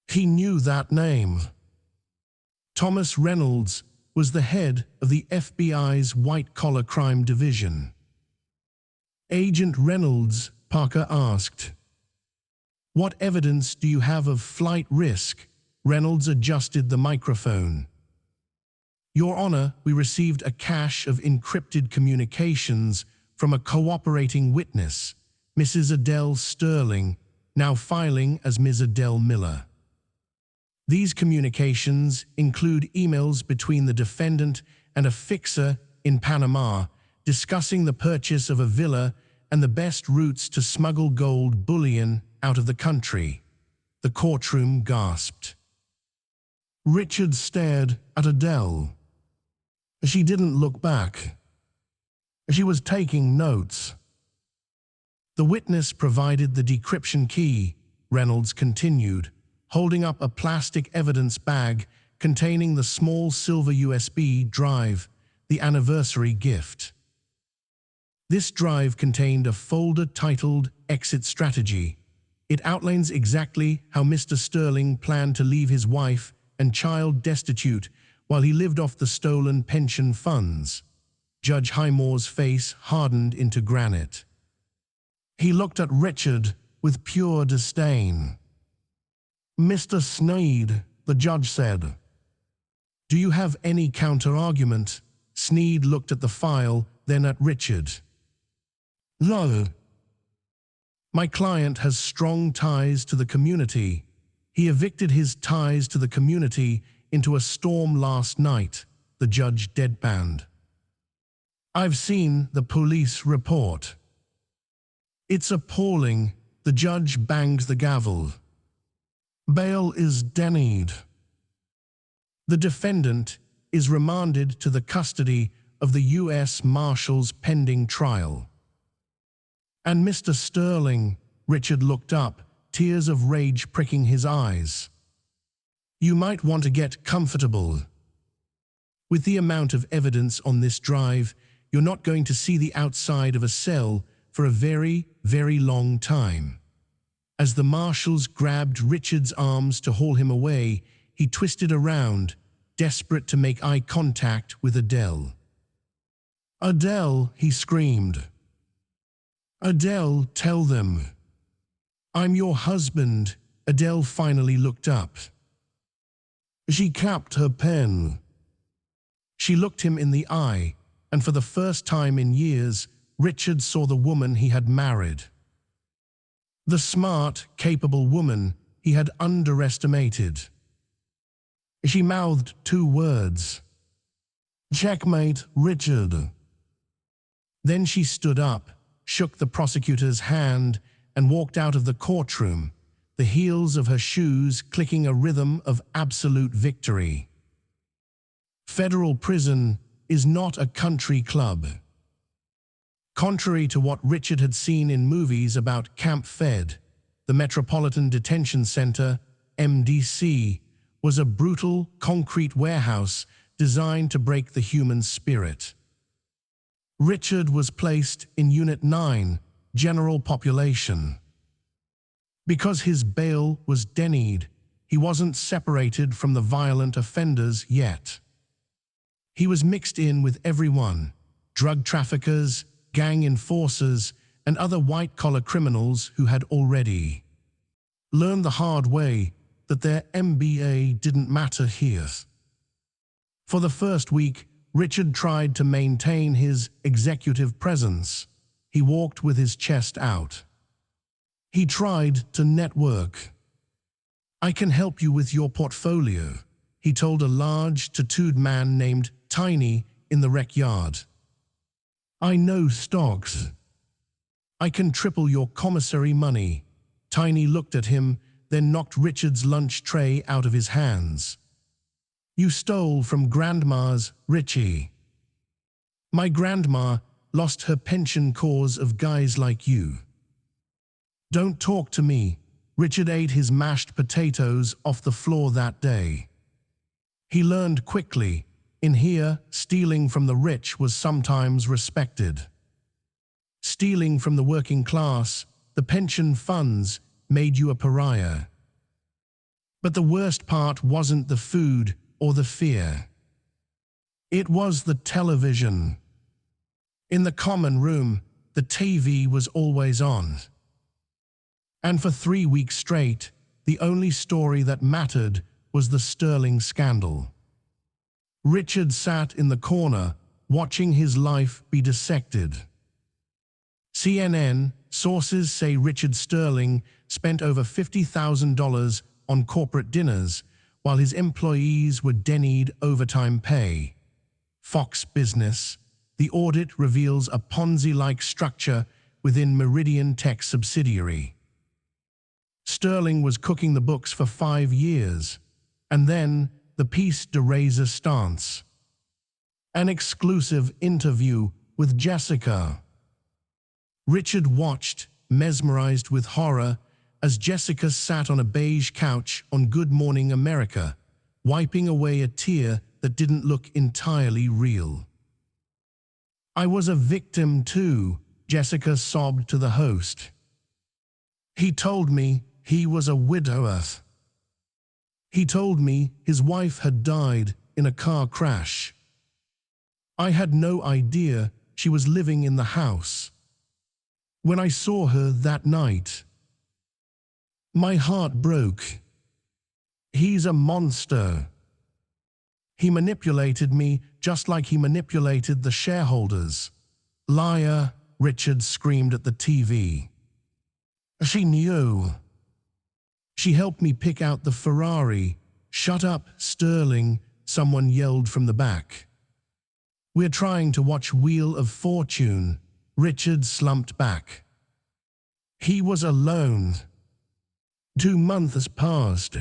He knew that name. Thomas Reynolds was the head of the FBI's white-collar crime division. Agent Reynolds, Parker asked. What evidence do you have of flight risk? Reynolds adjusted the microphone. Your Honor, we received a cache of encrypted communications from a cooperating witness, Mrs. Adele Sterling, now filing as Ms. Adele Miller. These communications include emails between the defendant and a fixer in Panama discussing the purchase of a villa and the best routes to smuggle gold bullion out of the country. The courtroom gasped. Richard stared at Adele. She didn't look back. She was taking notes. The witness provided the decryption key, Reynolds continued, holding up a plastic evidence bag containing the small silver USB drive, the anniversary gift. This drive contained a folder titled Exit Strategy. It outlines exactly how Mr. Sterling planned to leave his wife and child destitute while he lived off the stolen pension funds. Judge Highmore's face hardened into granite. He looked at Richard with pure disdain. Mr. Sneed, the judge said. Do you have any counter-argument? Sneed looked at the file, then at Richard. No. My client has strong ties to the community. He evicted his ties to the community into a storm last night, the judge deadpanned. I've seen the police report. It's appalling, the judge banged the gavel. Bail is denied. The defendant is remanded to the custody of the U.S. Marshals pending trial. And Mr. Sterling, Richard looked up, tears of rage pricking his eyes. You might want to get comfortable. With the amount of evidence on this drive, you're not going to see the outside of a cell for a very, very long time. As the marshals grabbed Richard's arms to haul him away, he twisted around, desperate to make eye contact with Adele. Adele, he screamed. Adele, tell them. I'm your husband. Adele finally looked up. She capped her pen. She looked him in the eye, and for the first time in years, Richard saw the woman he had married. The smart, capable woman he had underestimated. She mouthed 2 words. Checkmate, Richard. Then she stood up, shook the prosecutor's hand, and walked out of the courtroom, the heels of her shoes clicking a rhythm of absolute victory. Federal prison is not a country club. Contrary to what Richard had seen in movies about Camp Fed, the Metropolitan Detention Center, MDC, was a brutal, concrete warehouse designed to break the human spirit. Richard was placed in Unit 9, General Population. Because his bail was denied, he wasn't separated from the violent offenders yet. He was mixed in with everyone, drug traffickers, gang enforcers, and other white-collar criminals who had already learned the hard way that their MBA didn't matter here. For the first week, Richard tried to maintain his executive presence. He walked with his chest out. He tried to network. I can help you with your portfolio, he told a large, tattooed man named Tiny in the rec yard. I know stocks. I can triple your commissary money. Tiny looked at him, then knocked Richard's lunch tray out of his hands. "You stole from Grandma's, Richie." "My grandma lost her pension cause of guys like you." "Don't talk to me." Richard ate his mashed potatoes off the floor that day. He learned quickly, in here, stealing from the rich was sometimes respected. Stealing from the working class, the pension funds, made you a pariah. But the worst part wasn't the food or the fear. It was the television. In the common room, the TV was always on. And for 3 weeks straight, the only story that mattered was the Sterling scandal. Richard sat in the corner, watching his life be dissected. CNN sources say Richard Sterling spent over $50,000 on corporate dinners, while his employees were denied overtime pay. Fox Business, the audit reveals a Ponzi-like structure within Meridian Tech subsidiary. Sterling was cooking the books for 5 years, and then the piece de resistance. An exclusive interview with Jessica. Richard watched, mesmerized with horror, as Jessica sat on a beige couch on Good Morning America, wiping away a tear that didn't look entirely real. "I was a victim too," Jessica sobbed to the host. "He told me he was a widower. He told me his wife had died in a car crash. I had no idea she was living in the house. When I saw her that night, my heart broke. He's a monster. He manipulated me just like he manipulated the shareholders." "Liar," Richard screamed at the TV. "She knew. She helped me pick out the Ferrari." "Shut up, Sterling," someone yelled from the back. "We're trying to watch Wheel of Fortune." Richard slumped back. He was alone. 2 months passed.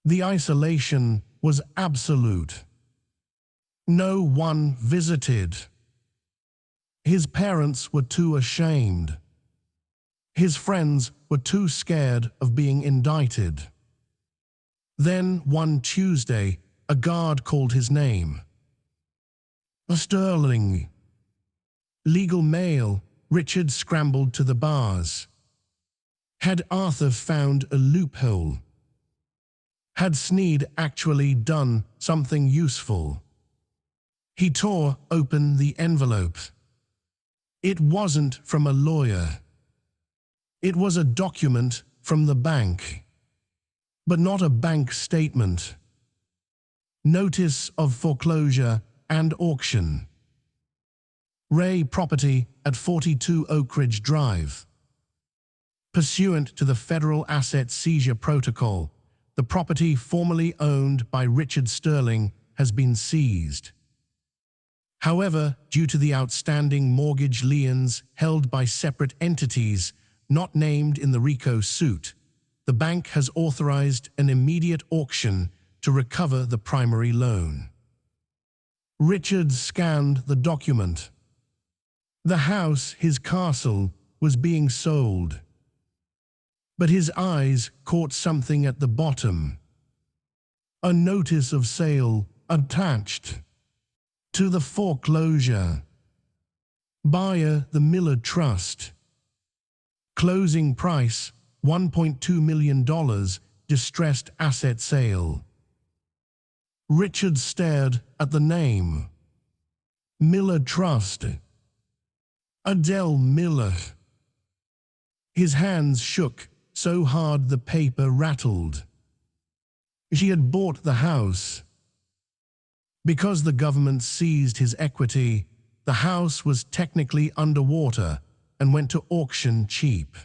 The isolation was absolute. No one visited. His parents were too ashamed. His friends were too scared of being indicted. Then, one Tuesday, a guard called his name. "Sterling." Legal mail. Richard scrambled to the bars. Had Arthur found a loophole? Had Sneed actually done something useful? He tore open the envelope. It wasn't from a lawyer. It was a document from the bank. But not a bank statement. Notice of foreclosure and auction. Ray property at 42 Oak Ridge Drive. Pursuant to the Federal Asset Seizure Protocol, the property formerly owned by Richard Sterling has been seized. However, due to the outstanding mortgage liens held by separate entities not named in the RICO suit, the bank has authorized an immediate auction to recover the primary loan. Richard scanned the document. The house, his castle, was being sold. But his eyes caught something at the bottom. A notice of sale attached to the foreclosure. Buyer, the Miller Trust. Closing price, $1.2 million, distressed asset sale. Richard stared at the name. Miller Trust. Adele Miller. His hands shook so hard the paper rattled. She had bought the house. Because the government seized his equity, the house was technically underwater and went to auction cheap.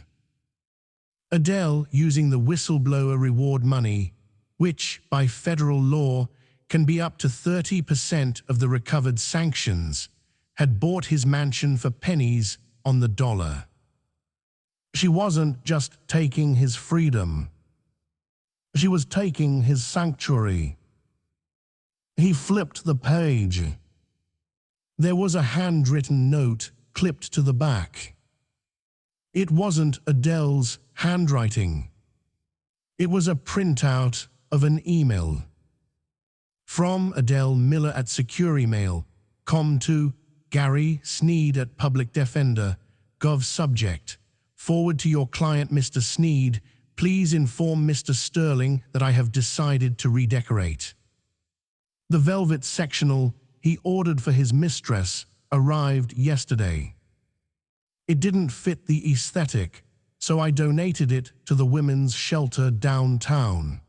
Adele, using the whistleblower reward money, which, by federal law, can be up to 30% of the recovered sanctions, had bought his mansion for pennies on the dollar. She wasn't just taking his freedom. She was taking his sanctuary. He flipped the page. There was a handwritten note clipped to the back. It wasn't Adele's handwriting. It was a printout of an email. From Adele Miller at SecuriMail.com to Gary Sneed at Public Defender, Gov subject. Forward to your client, Mr. Sneed. Please inform Mr. Sterling that I have decided to redecorate. The velvet sectional he ordered for his mistress arrived yesterday. It didn't fit the aesthetic, so I donated it to the women's shelter downtown.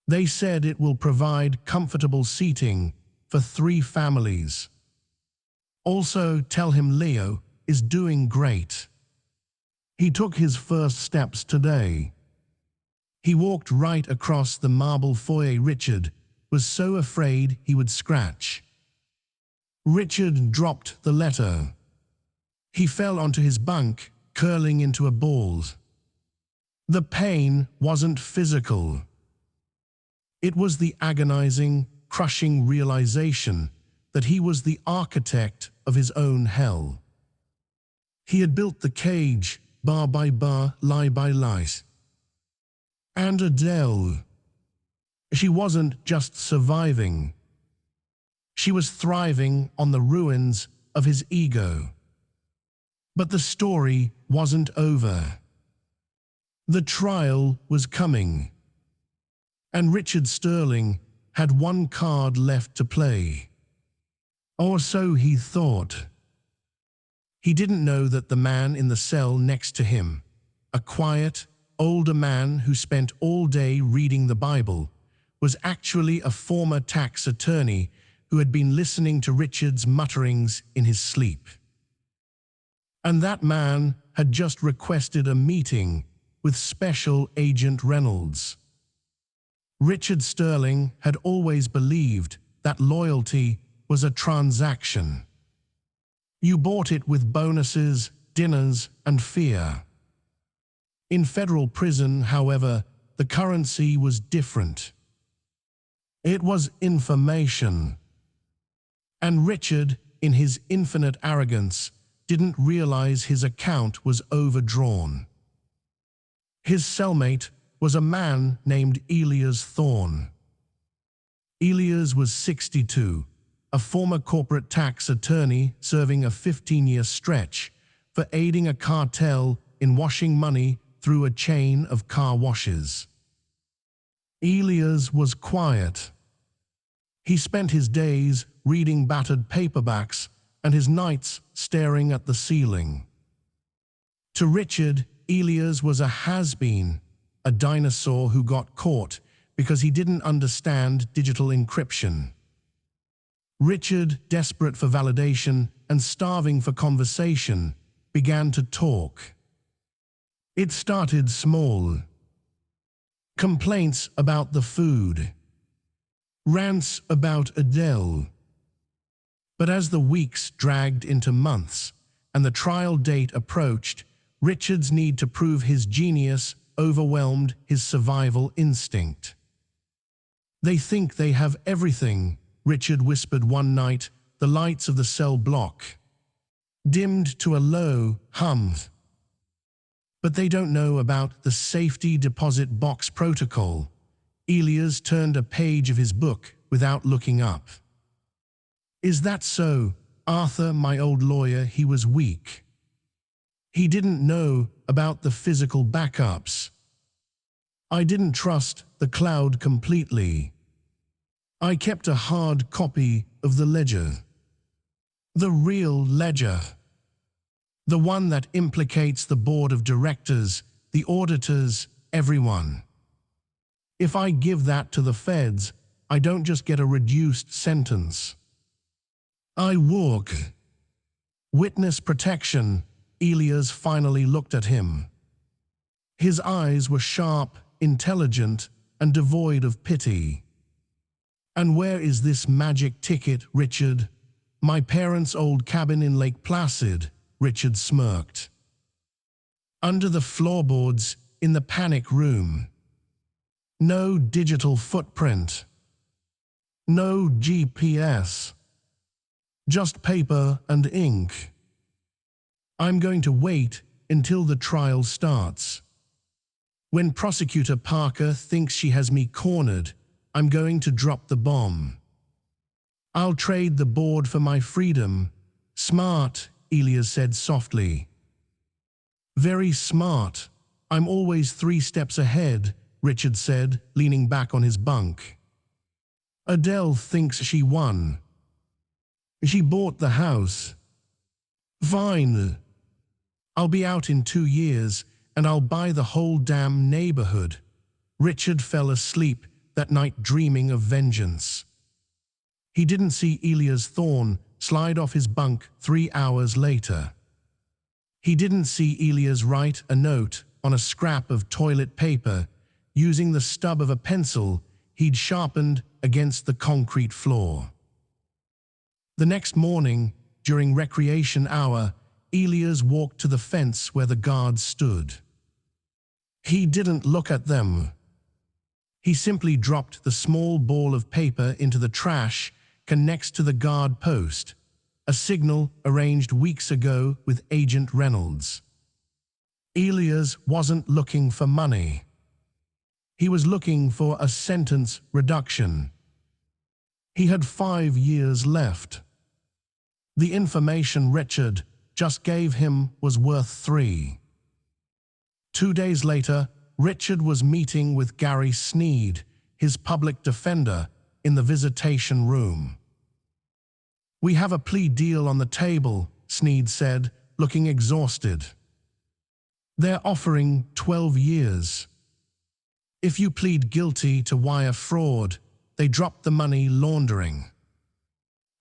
They said it will provide comfortable seating for 3 families. Also, tell him Leo is doing great. He took his first steps today. He walked right across the marble foyer. Richard was so afraid he would scratch. Richard dropped the letter. He fell onto his bunk, curling into a ball. The pain wasn't physical. It was the agonizing, crushing realization that he was the architect of his own hell. He had built the cage, bar by bar, lie by lie. And Adele, she wasn't just surviving. She was thriving on the ruins of his ego. But the story wasn't over. The trial was coming. And Richard Sterling had one card left to play. Or so he thought. He didn't know that the man in the cell next to him, a quiet, older man who spent all day reading the Bible, was actually a former tax attorney who had been listening to Richard's mutterings in his sleep. And that man had just requested a meeting with Special Agent Reynolds. Richard Sterling had always believed that loyalty was a transaction. You bought it with bonuses, dinners, and fear. In federal prison, however, the currency was different. It was information. And Richard, in his infinite arrogance, didn't realize his account was overdrawn. His cellmate was a man named Elias Thorne. Elias was 62, a former corporate tax attorney serving a 15-year stretch for aiding a cartel in washing money through a chain of car washes. Elias was quiet. He spent his days reading battered paperbacks and his nights staring at the ceiling. To Richard, Elias was a has-been, a dinosaur who got caught because he didn't understand digital encryption. Richard, desperate for validation and starving for conversation, began to talk. It started small. Complaints about the food. Rants about Adele. But as the weeks dragged into months and the trial date approached, Richard's need to prove his genius overwhelmed his survival instinct. "They think they have everything," Richard whispered one night, the lights of the cell block dimmed to a low hum. "But they don't know about the safety deposit box protocol." Elias turned a page of his book without looking up. "Is that so, Arthur, my old lawyer?" He was weak. He didn't know about the physical backups. "I didn't trust the cloud completely. I kept a hard copy of the ledger. The real ledger. The one that implicates the board of directors, the auditors, everyone. If I give that to the feds, I don't just get a reduced sentence. I walk." "Witness protection." Elias finally looked at him. His eyes were sharp, intelligent, and devoid of pity. "And where is this magic ticket, Richard?" "My parents' old cabin in Lake Placid," Richard smirked. under the floorboards in the panic room. No digital footprint. No GPS. Just paper and ink. I'm going to wait until the trial starts. When Prosecutor Parker thinks she has me cornered, I'm going to drop the bomb. I'll trade the board for my freedom. Smart, Elias said softly. Very smart. I'm always 3 steps ahead, Richard said, leaning back on his bunk. Adele thinks she won. She bought the house. Fine. I'll be out in 2 years, and I'll buy the whole damn neighborhood. Richard fell asleep that night dreaming of vengeance. He didn't see Elias Thorne slide off his bunk 3 hours later. He didn't see Elias write a note on a scrap of toilet paper using the stub of a pencil he'd sharpened against the concrete floor. The next morning, during recreation hour, Elias walked to the fence where the guards stood. He didn't look at them. He simply dropped the small ball of paper into the trash can next to the guard post, a signal arranged weeks ago with Agent Reynolds. Elias wasn't looking for money. He was looking for a sentence reduction. He had 5 years left. The information Richard just gave him was worth 3. 2 days later, Richard was meeting with Gary Sneed, his public defender, in the visitation room. We have a plea deal on the table, Sneed said, looking exhausted. They're offering 12 years. If you plead guilty to wire fraud, they drop the money laundering.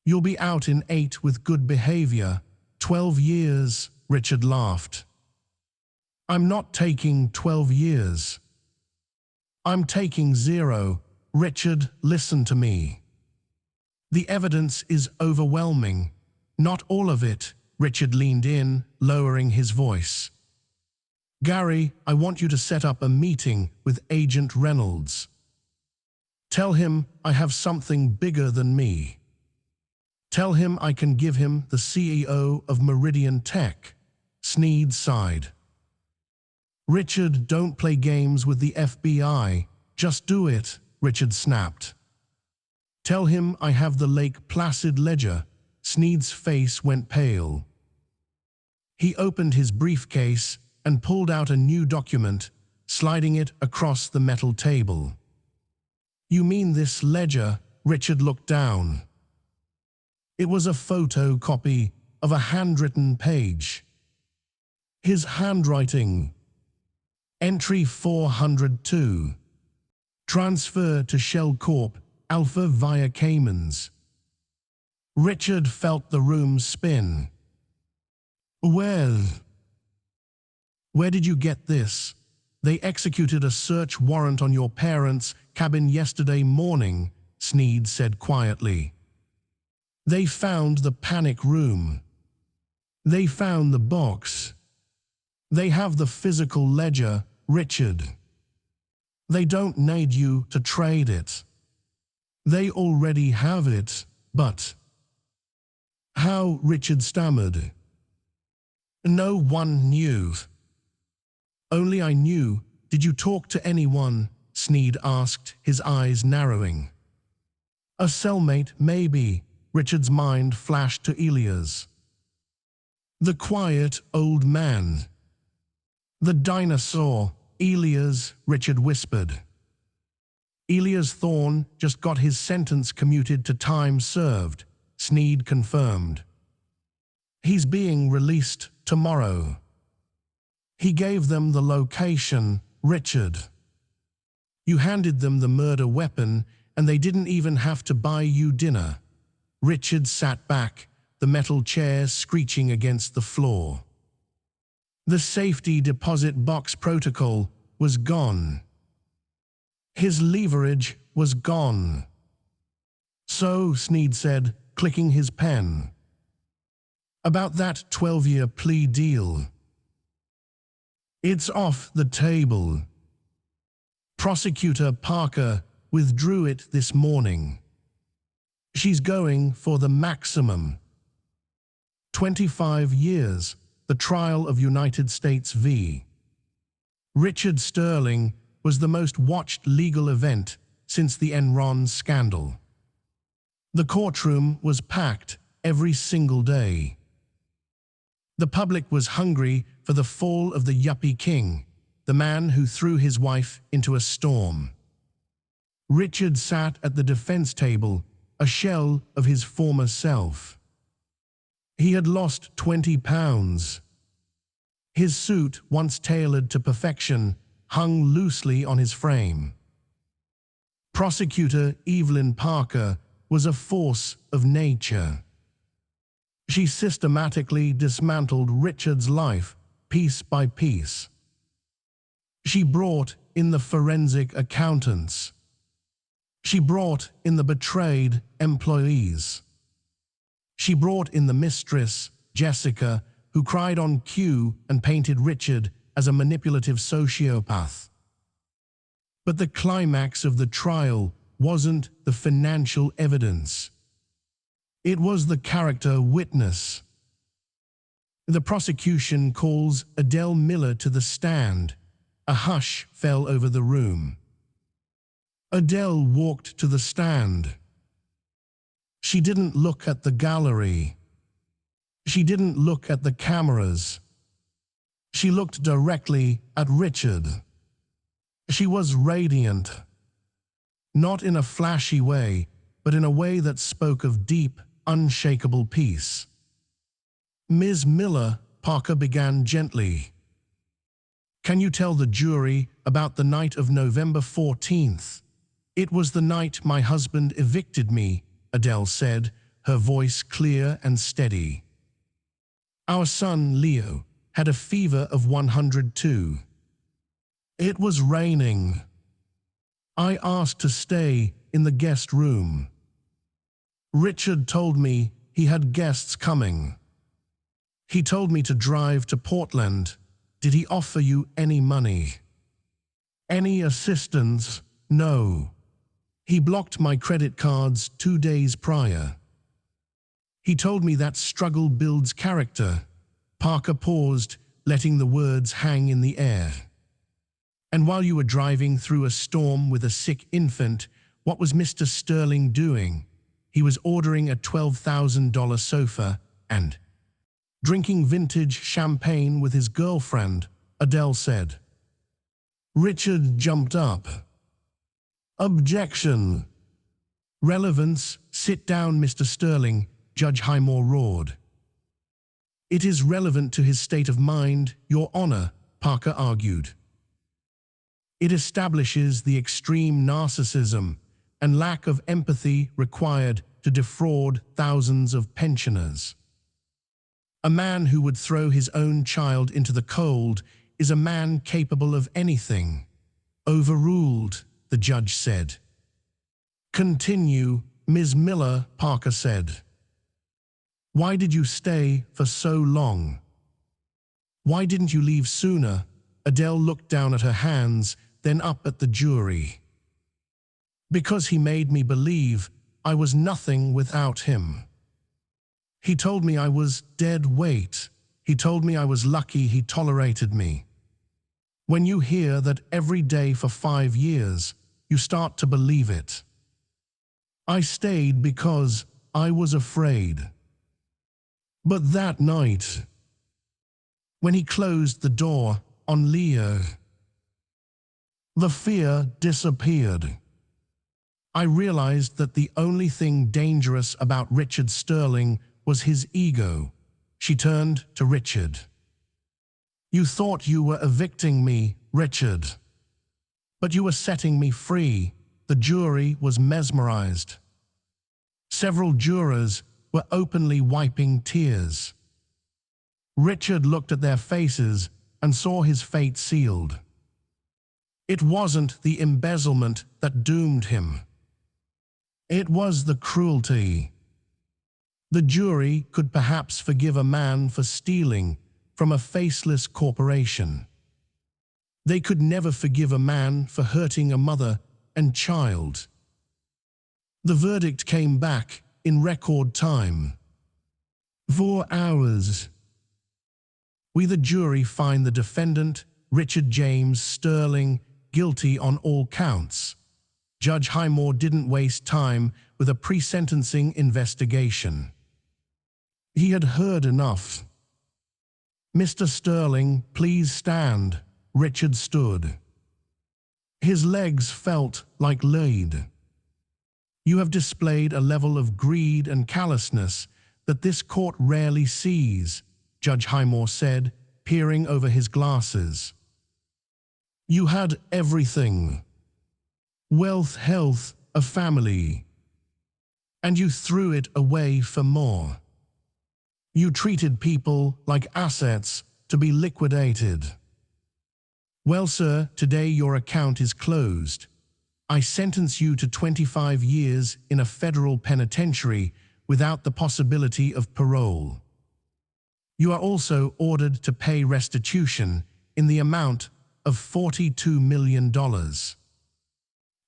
You'll be out in 8 with good behavior. 12 years, Richard laughed. I'm not taking 12 years. I'm taking 0. Richard, listen to me. The evidence is overwhelming. Not all of it, Richard leaned in, lowering his voice. Gary, I want you to set up a meeting with Agent Reynolds. Tell him I have something bigger than me. Tell him I can give him the CEO of Meridian Tech. Sneed sighed. Richard, don't play games with the FBI. Just do it, Richard snapped. Tell him I have the Lake Placid ledger. Sneed's face went pale. He opened his briefcase and pulled out a new document, sliding it across the metal table. You mean this ledger? Richard looked down. It was a photocopy of a handwritten page. His handwriting. Entry 402. Transfer to Shell Corp, Alpha via Caymans. Richard felt the room spin. Well, where did you get this? They executed a search warrant on your parents' cabin yesterday morning, Sneed said quietly. They found the panic room. They found the box. They have the physical ledger, Richard. They don't need you to trade it. They already have it, but... How? Richard stammered. No one knew. Only I knew. Did you talk to anyone? Sneed asked, his eyes narrowing. A cellmate, maybe. Richard's mind flashed to Elias. The quiet old man. The dinosaur, Elias, Richard whispered. Elias Thorne just got his sentence commuted to time served, Sneed confirmed. He's being released tomorrow. He gave them the location, Richard. You handed them the murder weapon and they didn't even have to buy you dinner. Richard sat back, the metal chair screeching against the floor. The safety deposit box protocol was gone. His leverage was gone. So, Sneed said, clicking his pen. About that 12-year plea deal. It's off the table. Prosecutor Parker withdrew it this morning. She's going for the maximum. 25 years, the trial of United States v. Richard Sterling was the most watched legal event since the Enron scandal. The courtroom was packed every single day. The public was hungry for the fall of the yuppie king, the man who threw his wife into a storm. Richard sat at the defense table, a shell of his former self. He had lost 20 pounds. His suit, once tailored to perfection, hung loosely on his frame. Prosecutor Evelyn Parker was a force of nature. She systematically dismantled Richard's life piece by piece. She brought in the forensic accountants. She brought in the betrayed employees. She brought in the mistress, Jessica, who cried on cue and painted Richard as a manipulative sociopath. But the climax of the trial wasn't the financial evidence. It was the character witness. The prosecution calls Adele Miller to the stand. A hush fell over the room. Adele walked to the stand. She didn't look at the gallery. She didn't look at the cameras. She looked directly at Richard. She was radiant. Not in a flashy way, but in a way that spoke of deep, unshakable peace. Ms. Miller, Parker began gently. Can you tell the jury about the night of November 14th? It was the night my husband evicted me, Adele said, her voice clear and steady. Our son, Leo, had a fever of 102. It was raining. I asked to stay in the guest room. Richard told me he had guests coming. He told me to drive to Portland. Did he offer you any money? Any assistance? No. He blocked my credit cards 2 days prior. He told me that struggle builds character. Parker paused, letting the words hang in the air. And while you were driving through a storm with a sick infant, what was Mr. Sterling doing? He was ordering a $12,000 sofa and drinking vintage champagne with his girlfriend, Adele said. Richard jumped up. Objection. Relevance. Sit down, Mr. Sterling, Judge Highmore roared. It is relevant to his state of mind, Your Honor, Parker argued. It establishes the extreme narcissism and lack of empathy required to defraud thousands of pensioners. A man who would throw his own child into the cold is a man capable of anything. Overruled, the judge said. Continue, Ms. Miller, Parker said. Why did you stay for so long? Why didn't you leave sooner? Adele looked down at her hands, then up at the jury. Because he made me believe I was nothing without him. He told me I was dead weight. He told me I was lucky he tolerated me. When you hear that every day for 5 years, you start to believe it. I stayed because I was afraid. But that night, when he closed the door on Leo, the fear disappeared. I realized that the only thing dangerous about Richard Sterling was his ego. She turned to Richard. You thought you were evicting me, Richard. But you were setting me free. The jury was mesmerized. Several jurors were openly wiping tears. Richard looked at their faces and saw his fate sealed. It wasn't the embezzlement that doomed him. It was the cruelty. The jury could perhaps forgive a man for stealing from a faceless corporation. They could never forgive a man for hurting a mother and child. The verdict came back in record time. 4 hours. We, the jury, find the defendant, Richard James Sterling, guilty on all counts. Judge Highmore didn't waste time with a pre-sentencing investigation. He had heard enough. "Mr. Sterling, please stand." Richard stood. His legs felt like lead. "You have displayed a level of greed and callousness that this court rarely sees," Judge Highmore said, peering over his glasses. "You had everything. Wealth, health, a family. And you threw it away for more. You treated people like assets to be liquidated. Well, sir, today your account is closed. I sentence you to 25 years in a federal penitentiary without the possibility of parole. You are also ordered to pay restitution in the amount of $42 million.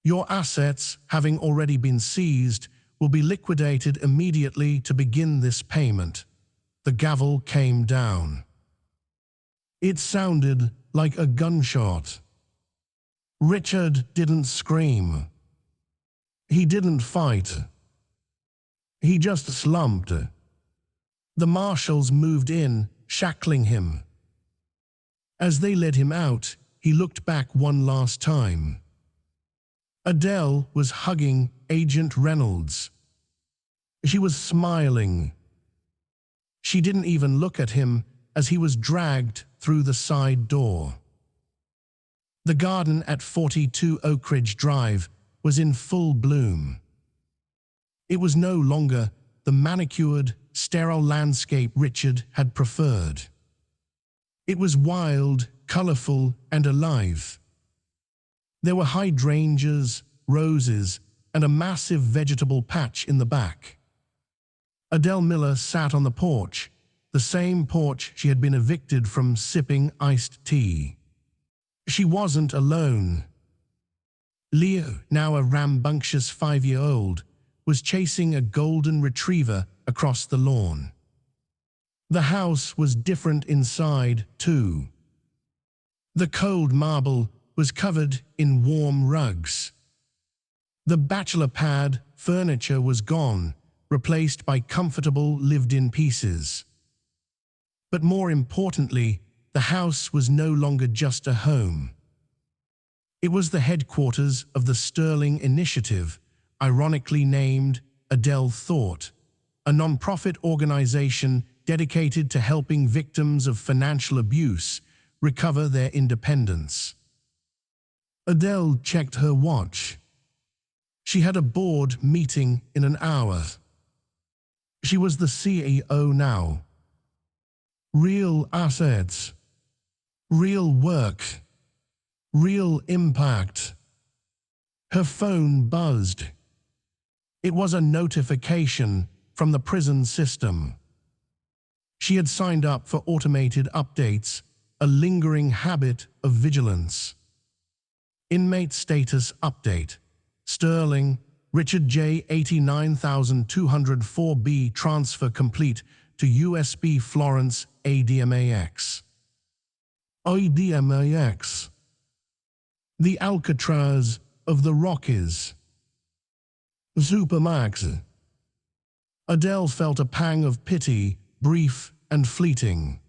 Your assets, having already been seized, will be liquidated immediately to begin this payment." The gavel came down. It sounded like a gunshot. Richard didn't scream. He didn't fight. He just slumped. The marshals moved in, shackling him. As they led him out, he looked back one last time. Adele was hugging Agent Reynolds. She was smiling. She didn't even look at him as he was dragged through the side door. The garden at 42 Oak Ridge Drive was in full bloom. It was no longer the manicured, sterile landscape Richard had preferred. It was wild, colorful, and alive. There were hydrangeas, roses, and a massive vegetable patch in the back. Adele Miller sat on the porch, the same porch she had been evicted from, sipping iced tea. She wasn't alone. Leo, now a rambunctious 5-year-old, was chasing a golden retriever across the lawn. The house was different inside, too. The cold marble was covered in warm rugs. The bachelor pad furniture was gone, replaced by comfortable lived-in pieces. But more importantly, the house was no longer just a home. It was the headquarters of the Sterling Initiative, ironically named Adele Thought, a non-profit organization dedicated to helping victims of financial abuse recover their independence. Adele checked her watch. She had a board meeting in an hour. She was the CEO now. Real assets. Real work. Real impact. Her phone buzzed. It was a notification from the prison system. She had signed up for automated updates, a lingering habit of vigilance. Inmate status update. Sterling, Richard J. 89204B transfer complete to USB Florence ADMAX. IDMAX. The Alcatraz of the Rockies. Supermax. Adele felt a pang of pity, brief and fleeting.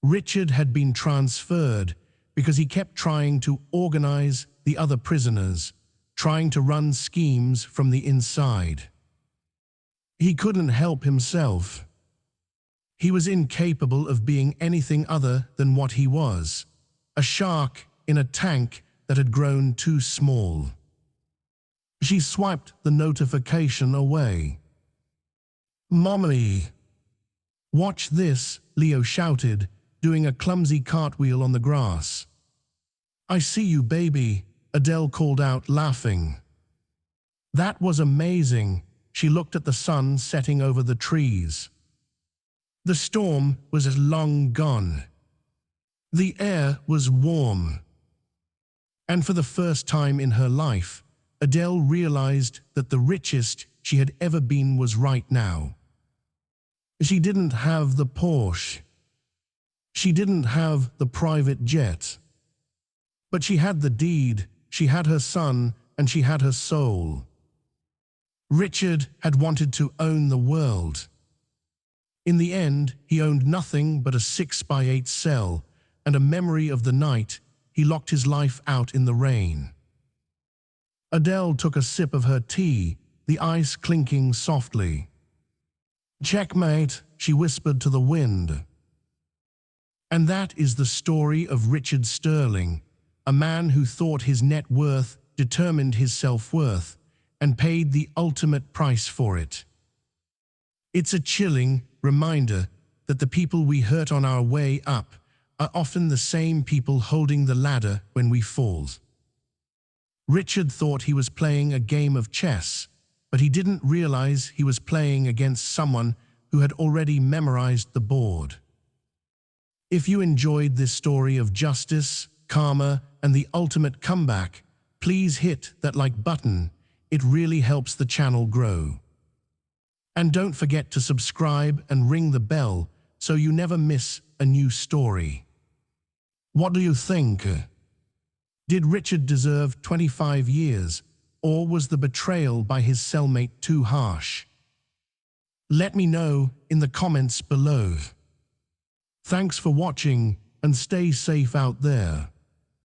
Richard had been transferred because he kept trying to organize the other prisoners, trying to run schemes from the inside. He couldn't help himself. He was incapable of being anything other than what he was, a shark in a tank that had grown too small. She swiped the notification away. "Mommy!" "Watch this," Leo shouted, doing a clumsy cartwheel on the grass. "I see you, baby," Adele called out, laughing. That was amazing. She looked at the sun setting over the trees. The storm was long gone. The air was warm. And for the first time in her life, Adele realized that the richest she had ever been was right now. She didn't have the Porsche. She didn't have the private jet. But she had the deed, she had her son, and she had her soul. Richard had wanted to own the world. In the end, he owned nothing but a 6x8 cell and a memory of the night he locked his life out in the rain. Adele took a sip of her tea, the ice clinking softly. "Checkmate," she whispered to the wind. And that is the story of Richard Sterling, a man who thought his net worth determined his self-worth and paid the ultimate price for it. It's a chilling reminder that the people we hurt on our way up are often the same people holding the ladder when we fall. Richard thought he was playing a game of chess, but he didn't realize he was playing against someone who had already memorized the board. If you enjoyed this story of justice, karma, and the ultimate comeback, please hit that like button. It really helps the channel grow. And don't forget to subscribe and ring the bell so you never miss a new story. What do you think? Did Richard deserve 25 years, or was the betrayal by his cellmate too harsh? Let me know in the comments below. Thanks for watching and stay safe out there.